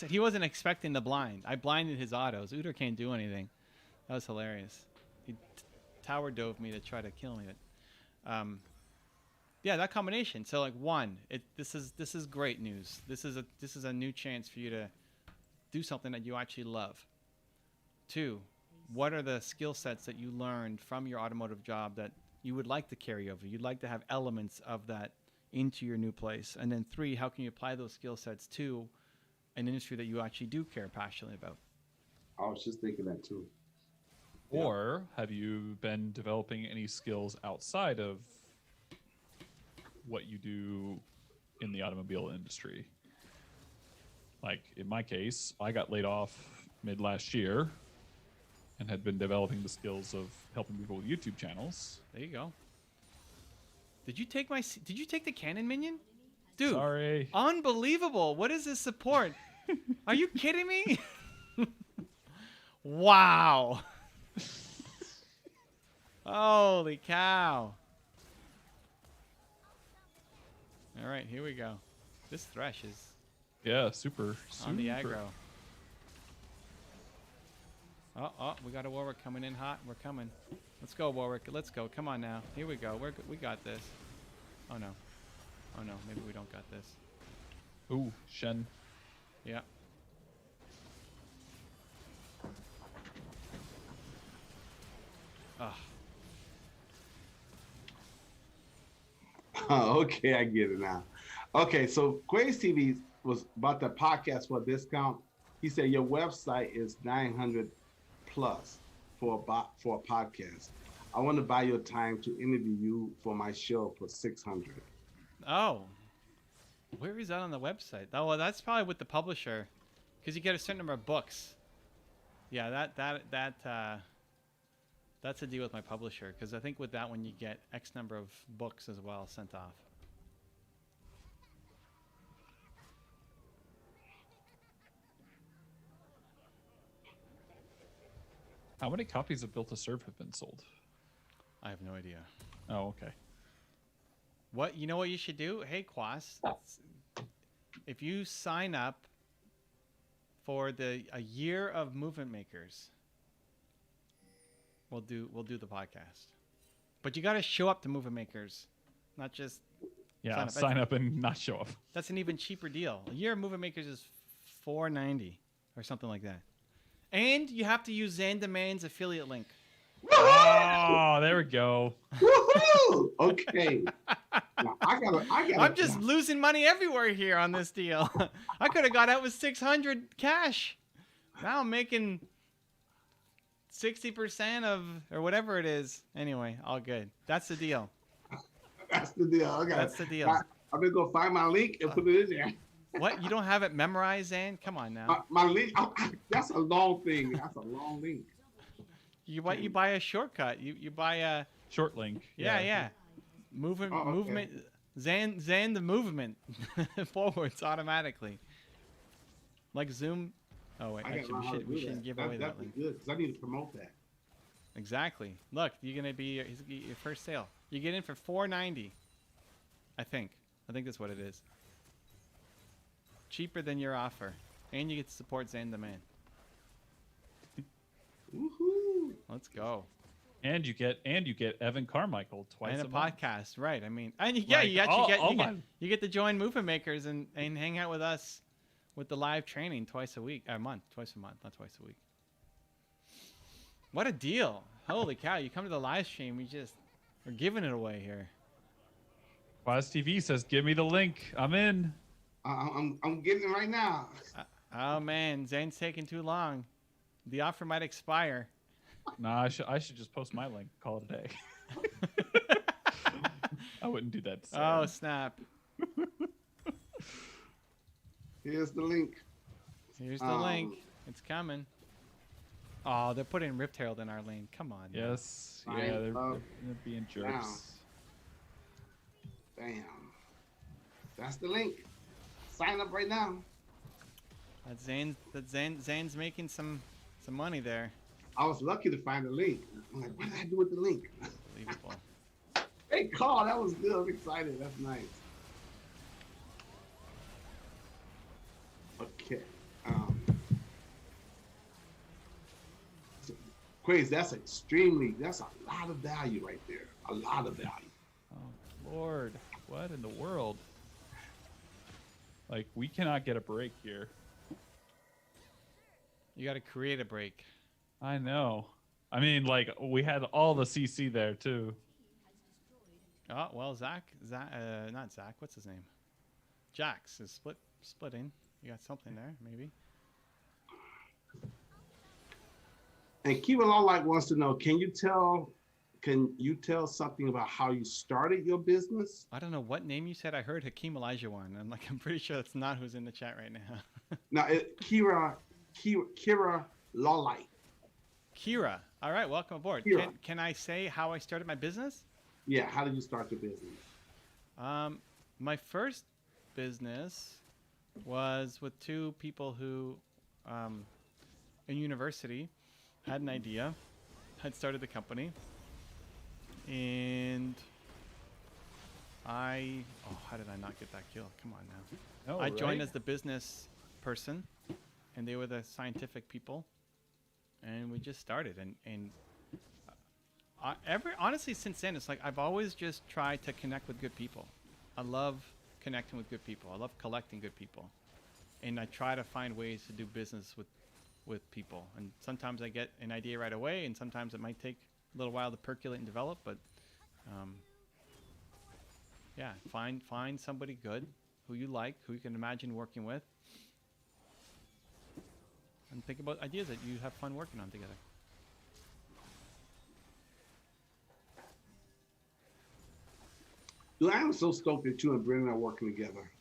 He wasn't expecting the blind. I blinded his autos. Uter can't do anything. That was hilarious. He tower dove me to try to kill me. But, yeah, that combination. So like this is great news. This is a new chance for you to do something that you actually love. 2, what are the skill sets that you learned from your automotive job that you would like to carry over? You'd like to have elements of that into your new place. And then 3, how can you apply those skill sets to an industry that you actually do care passionately about? I was just thinking that too. Or have you been developing any skills outside of what you do in the automobile industry? Like in my case, I got laid off mid last year and had been developing the skills of helping people with YouTube channels. There you go. Did you take the cannon minion? Dude, Sorry. Unbelievable. What is this support? Are you kidding me? Wow. Holy cow. All right, here we go. This thresh is Yeah, super. on the aggro. Oh, we got a Warwick coming in hot. We're coming. Let's go, Warwick. Let's go. Come on now. Here we go. We got this. Oh, no. Oh, no. Maybe we don't got this. Ooh, Shen. Yeah. Ah. Oh, okay, I get it now. Okay, so Grace TV was about the podcast for a discount. He said your website is 900 plus for a podcast. I want to buy your time to interview you for my show for 600. Oh. Where is that on the website? Oh, well, that's probably with the publisher, because you get a certain number of books. Yeah, that's a deal with my publisher, because I think with that one you get X number of books as well sent off. How many copies of Built to Serve have been sold? I have no idea. Oh, okay. What you know what you should do? Hey, Quas, if you sign up for a year of Movement Makers, we'll do the podcast. But you got to show up to Movement Makers, not just Yeah, sign up and not show up. That's an even cheaper deal. A year of Movement Makers is $4.90 or something like that. And you have to use Zan Demand's affiliate link. Oh, there we go. Woohoo! Okay. Now, I gotta. I'm just losing money everywhere here on this deal. I could have got out with 600 cash. Now I'm making 60% of, or whatever it is. Anyway, all good. That's the deal. That's the deal. Okay. That's the deal. I'm gonna go find my link and put it in there. What? You don't have it memorized, Zan? Come on now. My link. That's a long thing. That's a long link. You buy a shortcut. You buy a short link. Yeah. Movement. Zan the movement forwards automatically. Like Zoom. Oh wait, actually we shouldn't give away that link. Good because I need to promote that. Exactly. Look, you're gonna be your first sale. You get in for $4.90. I think that's what it is. Cheaper than your offer, and you get to support Zan the Man. Woohoo! Let's go. And you get Evan Carmichael twice and a month. podcast, right? I mean, and you get to join Movement Makers and hang out with us with the live training twice a month, not twice a week. What a deal! Holy cow! You come to the live stream, we're giving it away here. Quaz TV says, "Give me the link. I'm in." I'm getting it right now. Oh man, Zane's taking too long. The offer might expire. Nah, I should just post my link. Call it a day. I wouldn't do that. Oh snap! Here's the link. Here's the link. It's coming. Oh, they're putting Rift Herald in our lane. Come on. Yes. Yeah, they're being jerks. Bam. That's the link. Sign up right now. Zane's making some money there. I was lucky to find the link. I'm like, what did I do with the link? Unbelievable. Hey, Carl, that was good. I'm excited. That's nice. Okay. Crazy. That's a lot of value right there. A lot of value. Oh, Lord. What in the world? Like, we cannot get a break here. You got to create a break. I know. I mean, like, we had all the CC there, too. Oh, well, not Zach. What's his name? Jax is splitting. You got something there, maybe. And Kiva Lawlight wants to know, can you tell something about how you started your business? I don't know what name you said. I heard Hakeem Olajuwon. I'm pretty sure that's not who's in the chat right now. No, Kira Lawlight. Kira. All right, welcome aboard. Can I say how I started my business? Yeah, how did you start your business? My first business was with two people who, in university, had an idea, had started the company, and how did I not get that kill? Come on now. Oh, I joined as the business person, and they were the scientific people, and we just started. And honestly, since then, it's like I've always just tried to connect with good people. I love connecting with good people. I love collecting good people, and I try to find ways to do business with people. And sometimes I get an idea right away, and sometimes it might take a little while to percolate and develop. But yeah, find somebody good who you like, who you can imagine working with, and think about ideas that you have fun working on together. Dude, I am so stoked that you and Brendan are working together.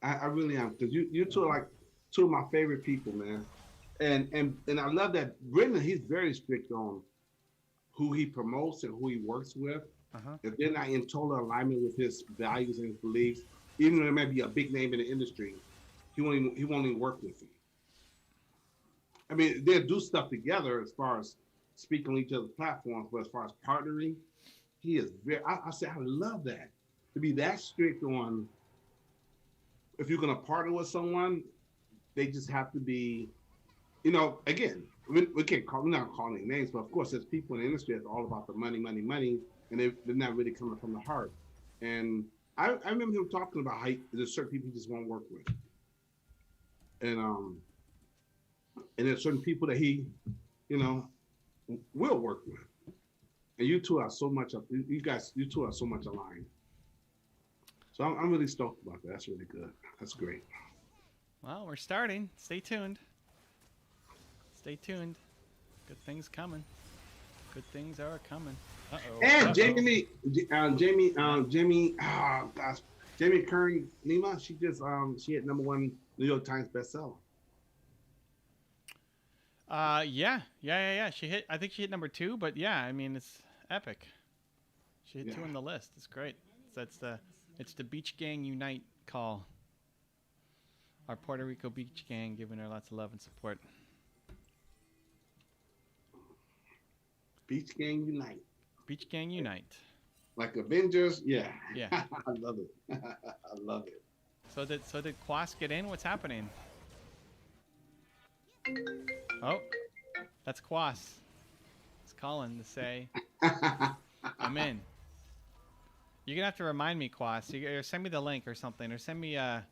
I really am, because you two are like two of my favorite people, man. And I love that Brendan, he's very strict on who he promotes and who he works with. If they're not in total alignment with his values and his beliefs, even though there may be a big name in the industry, he won't even work with you. I mean, they'll do stuff together as far as speaking on each other's platforms, but as far as partnering, he is very, I love that. to be that strict on if you're gonna partner with someone, they just have to be, again, we can't call, we're not calling names, but of course, there's people in the industry that's all about the money, money, money, and they're not really coming from the heart. And I remember him talking about how there's certain people he just won't work with, and there's certain people that he, will work with. And you two are so much you two are so much aligned. So I'm really stoked about that. That's really good. That's great. Well, we're starting. Stay tuned. Stay tuned. Good things coming. Good things are coming. Uh-oh. And Uh-oh. Jamie, Curry Lima, she just she hit #1 New York Times bestseller. Yeah. I think she hit #2, but yeah, I mean it's epic. She hit 2 on the list. It's great. It's the Beach Gang Unite call. Our Puerto Rico Beach Gang giving her lots of love and support. Beach Gang Unite. Beach Gang Unite. Like Avengers, yeah. Yeah. I love it. I love it. So did Quas get in? What's happening? Oh, that's Quas. It's calling to say I'm in. You're gonna have to remind me, Quas. Or send me the link or something, or send me a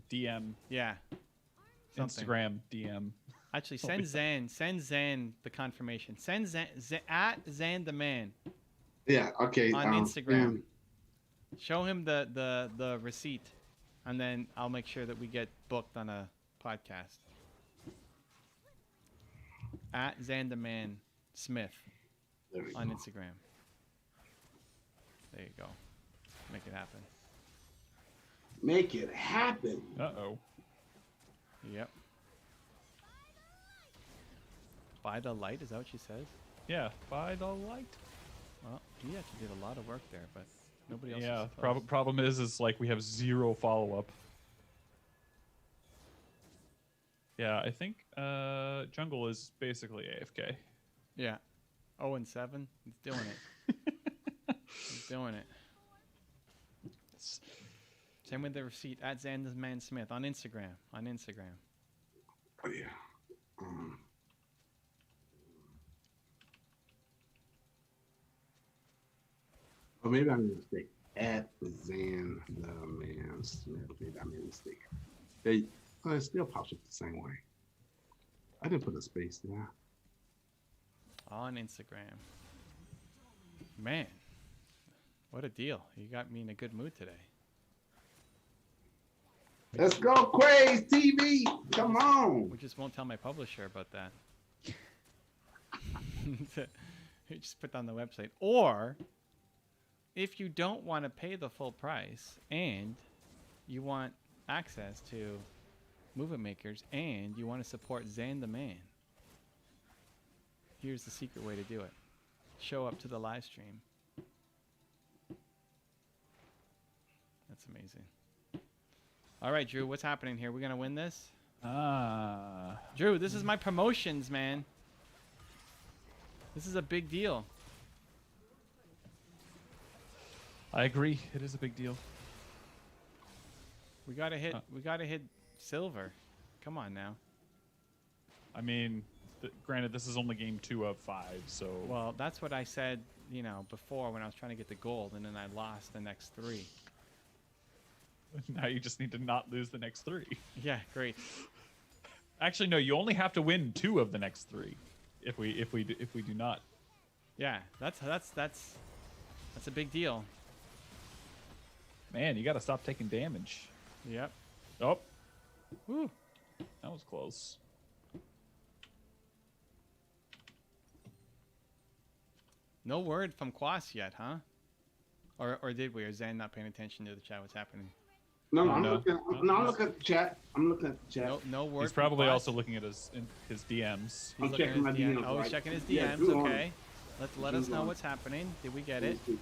DM. Yeah. Something. Instagram DM. Actually, send Zan the confirmation. Send Zan at Zan the man. Yeah. Okay. On Instagram. Show him the receipt, and then I'll make sure that we get booked on a podcast. At Zan the man Smith on Instagram. There you go. Make it happen. Make it happen. Uh-oh. Yep. By the light, is that what she says? Yeah, by the light. Well, he actually did a lot of work there, but nobody else. Yeah, is problem is like we have 0 follow-up. Yeah, I think Jungle is basically AFK. Yeah. 0-7. He's doing it. He's doing it. Same with the receipt at Xander's Man Smith on Instagram. On Instagram. Oh yeah. Or maybe I made a mistake. At Zan the Man Smith. Maybe I made a mistake. It still pops up the same way. I didn't put a space there. On Instagram. Man. What a deal. You got me in a good mood today. Let's go, Quays TV. Come on. We just won't tell my publisher about that. You just put that on the website. Or, if you don't want to pay the full price and you want access to movement makers and you want to support Zan the Man, here's the secret way to do it. Show up to the live stream. That's amazing. All right, Drew, what's happening here? We're going to win this? Drew, this is my promotions, man. This is a big deal. I agree. It is a big deal. We got to hit silver. Come on now. I mean, granted, this is only game 2 of 5, so... Well, that's what I said, before when I was trying to get the gold, and then I lost the next 3. Now you just need to not lose the next 3. Yeah, great. Actually, no. You only have to win 2 of the next 3. If we do not. Yeah, that's a big deal. Man, you got to stop taking damage. Yep. Oh. Woo. That was close. No word from Quas yet, huh? Or did we? Or is Zan not paying attention to the chat? What's happening? No, I'm looking at the chat. I'm looking at the chat. No word. He's probably also looking at his DMs. He's looking at his DMs. Oh, he's checking his DMs. Yeah, okay. Let us know what's happening. Did we get it? Okay.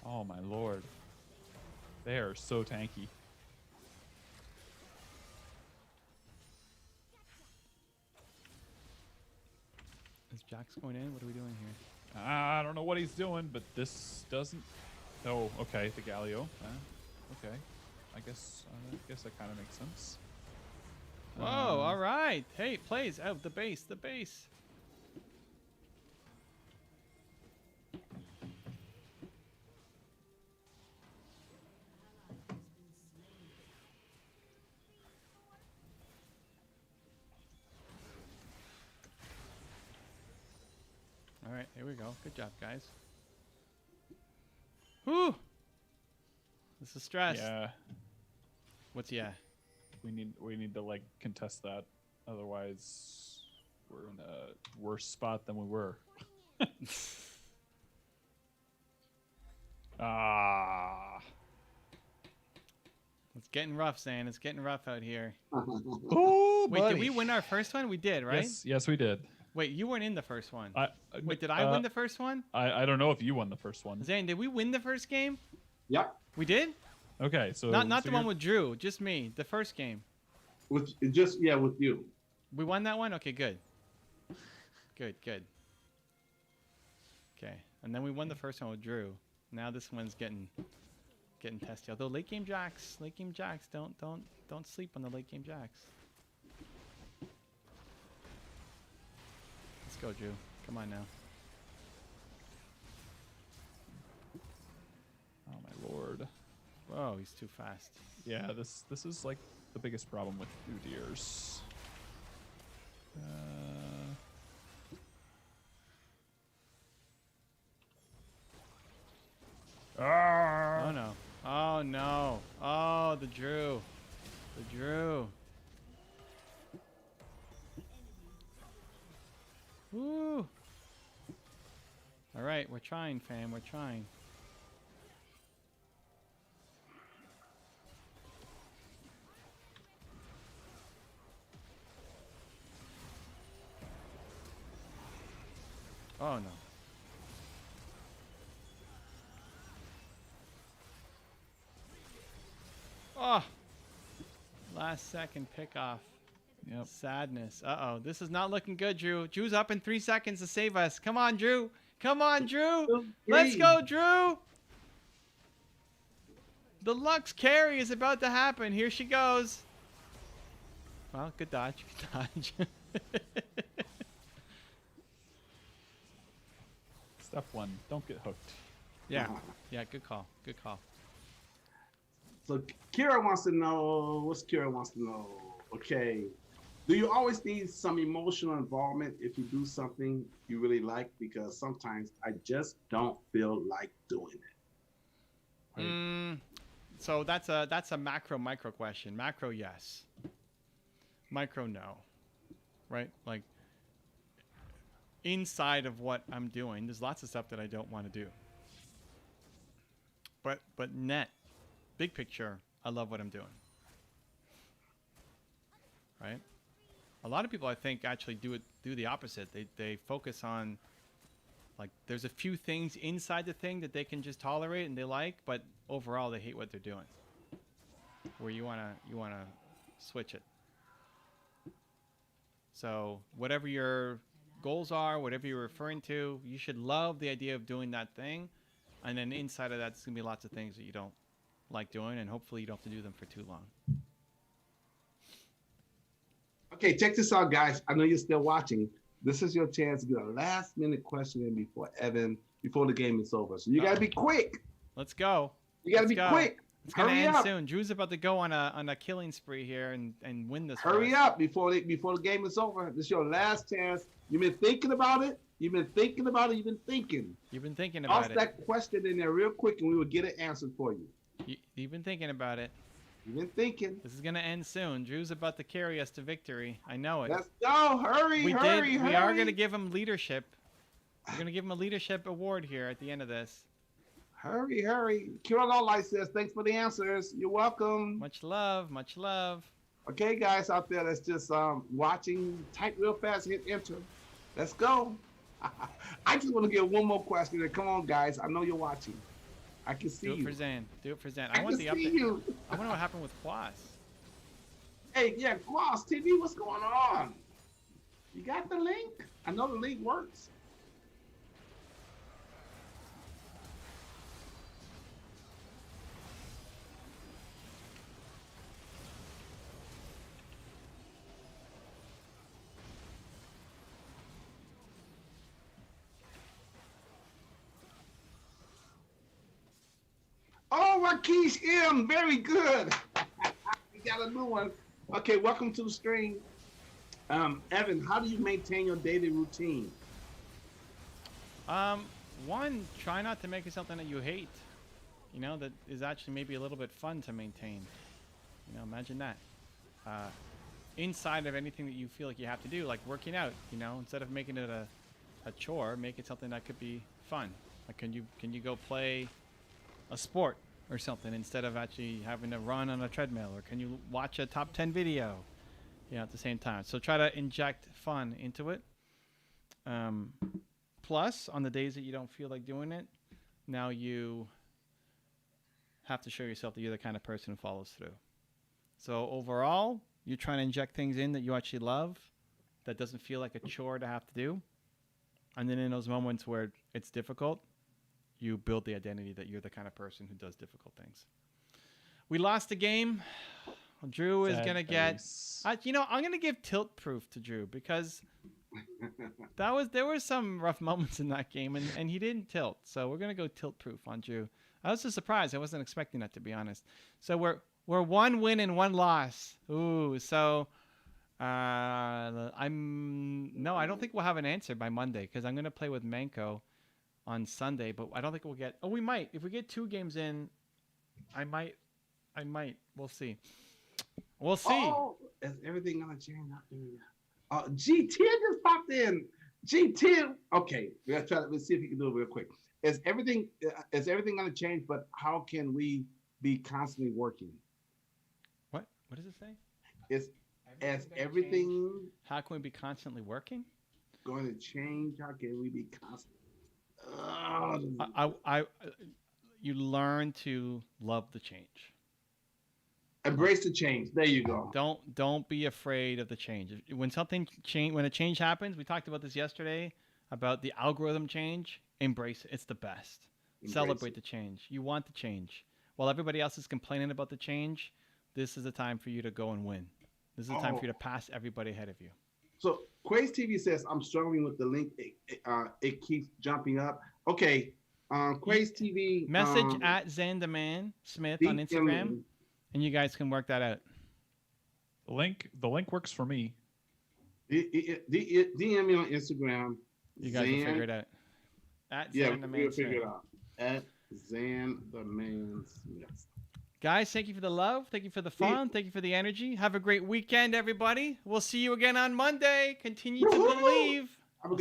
Oh my lord. They are so tanky. Is Jax going in? What are we doing here? I don't know what he's doing, but this doesn't. Oh, okay, the Galio. Okay, I guess that kind of makes sense. Whoa! All right. Hey, plays out the base. The base. All right, here we go. Good job, guys. Whew! This is stress. Yeah, What's yeah? we need to like contest that, otherwise we're in a worse spot than we were. Ah. It's getting rough, Zan. It's getting rough out here. Oh, Wait, did we win our first one? We did, right? Yes, we did. Wait, you weren't in the first one. Wait, did I I win the first one? I don't know if you won the first one. Zane, did we win the first game? Yep. We did? Okay, so Not so the one with Drew, just me. The first game. With with you. We won that one? Okay, good. Good. Okay. And then we won the first one with Drew. Now this one's getting testy. Although late game jacks, don't sleep on the late game jacks. Let's go, Drew. Come on now. Oh my lord. Whoa, he's too fast. Yeah, this is like the biggest problem with Udyrs. Oh no. Oh no. Oh, the Drew. The Drew. Woo. All right, we're trying, fam. We're trying. Oh no. Oh. Last second pickoff. Yep. Sadness. Uh-oh. This is not looking good, Drew. Drew's up in 3 seconds to save us. Come on, Drew. Come on, Drew. Let's go, Drew. The Lux carry is about to happen. Here she goes. Well, good dodge. Good dodge. Step one, don't get hooked. Yeah. Yeah, good call. Good call. So Kira wants to know, what's Kira wants to know? Okay. Do you always need some emotional involvement if you do something you really like? Because sometimes I just don't feel like doing it. Right? So that's a micro question. Macro, yes. Micro, no. Right? Like inside of what I'm doing, there's lots of stuff that I don't want to do. But net, big picture, I love what I'm doing. Right? A lot of people, I think, actually do the opposite. They focus on, like, there's a few things inside the thing that they can just tolerate and they like, but overall they hate what they're doing. Where you wanna switch it. So whatever your goals are, whatever you're referring to, you should love the idea of doing that thing, and then inside of that, there's gonna be lots of things that you don't like doing, and hopefully you don't have to do them for too long. Okay, check this out, guys. I know you're still watching. This is your chance to get a last-minute question in before the game is over. So you gotta be quick. Let's go. You gotta be quick. It's gonna Hurry end up. soon. Drew's about to go on a killing spree here and win this. Hurry race. up before the game is over. This is your last chance. You've been thinking about it. You've been thinking. You've been thinking Toss about it. that question in there real quick, and we will get it answered for you. You've been thinking about it. You've been thinking. This is gonna end soon. Drew's about to carry us to victory. I know it. Let's go. Hurry. We are gonna give him leadership. We're gonna give him a leadership award here at the end of this. Hurry. Kira Lowlight says, thanks for the answers. You're welcome. Much love. Much love. Okay, guys out there that's just watching, type real fast, hit enter. Let's go. I just want to get one more question. Come on, guys. I know you're watching. I can see Do it you. for Zan. Do it for Zan. I want can the see update. you. I want to know what happened with Quas. Hey, yeah, Gloss TV, what's going on? You got the link? I know the link works. Oh, Rakesh M. Very good. We got a new one. Okay, welcome to the stream. Evan, how do you maintain your daily routine? One, try not to make it something that you hate. You know, that is actually maybe a little bit fun to maintain. You know, imagine that. Inside of anything that you feel like you have to do, like working out, you know, instead of making it a chore, make it something that could be fun. Like, can you go play a sport or something instead of actually having to run on a treadmill, or can you watch a top 10 video, you know, at the same time? So try to inject fun into it. Plus, on the days that you don't feel like doing it, now you have to show yourself that you're the kind of person who follows through. So overall, you're trying to inject things in that you actually love, that doesn't feel like a chore to have to do. And then in those moments where it's difficult, you build the identity that you're the kind of person who does difficult things. We lost the game. Drew is going to get... you know, I'm going to give tilt proof to Drew because there were some rough moments in that game, and he didn't tilt. So we're going to go tilt proof on Drew. I was just surprised. I wasn't expecting that, to be honest. So we're 1 win and 1 loss. Ooh, so I don't think we'll have an answer by Monday because I'm going to play with Manko on Sunday, but I don't think we'll get... Oh, we might. If we get 2 games in, I might. We'll see. We'll see. Oh, is everything gonna change after that? G10 just popped in. G10. Okay, let's see if you can do it real quick. Is everything gonna change? But how can we be constantly working? What does it say? Is everything how can we be constantly working? Going to change? How can we be constantly? You learn to love the change. Embrace the change. There you go. Don't be afraid of the change. When a change happens, we talked about this yesterday about the algorithm change. Embrace it. It's the best. Celebrate the change. You want the change. While everybody else is complaining about the change, this is the time for you to go and win. This is the time for you to pass everybody ahead of you. So Quays TV says, I'm struggling with the link. It keeps jumping up. Okay. Quays TV. Message at Zandaman Smith on Instagram, and you guys can work that out. The link works for me. DM me on Instagram. You guys will figure it out. At Zandaman we'll figure it out. At Zandaman Smith. Guys, thank you for the love. Thank you for the fun. Thank you for the energy. Have a great weekend, everybody. We'll see you again on Monday. Continue to believe. Have a good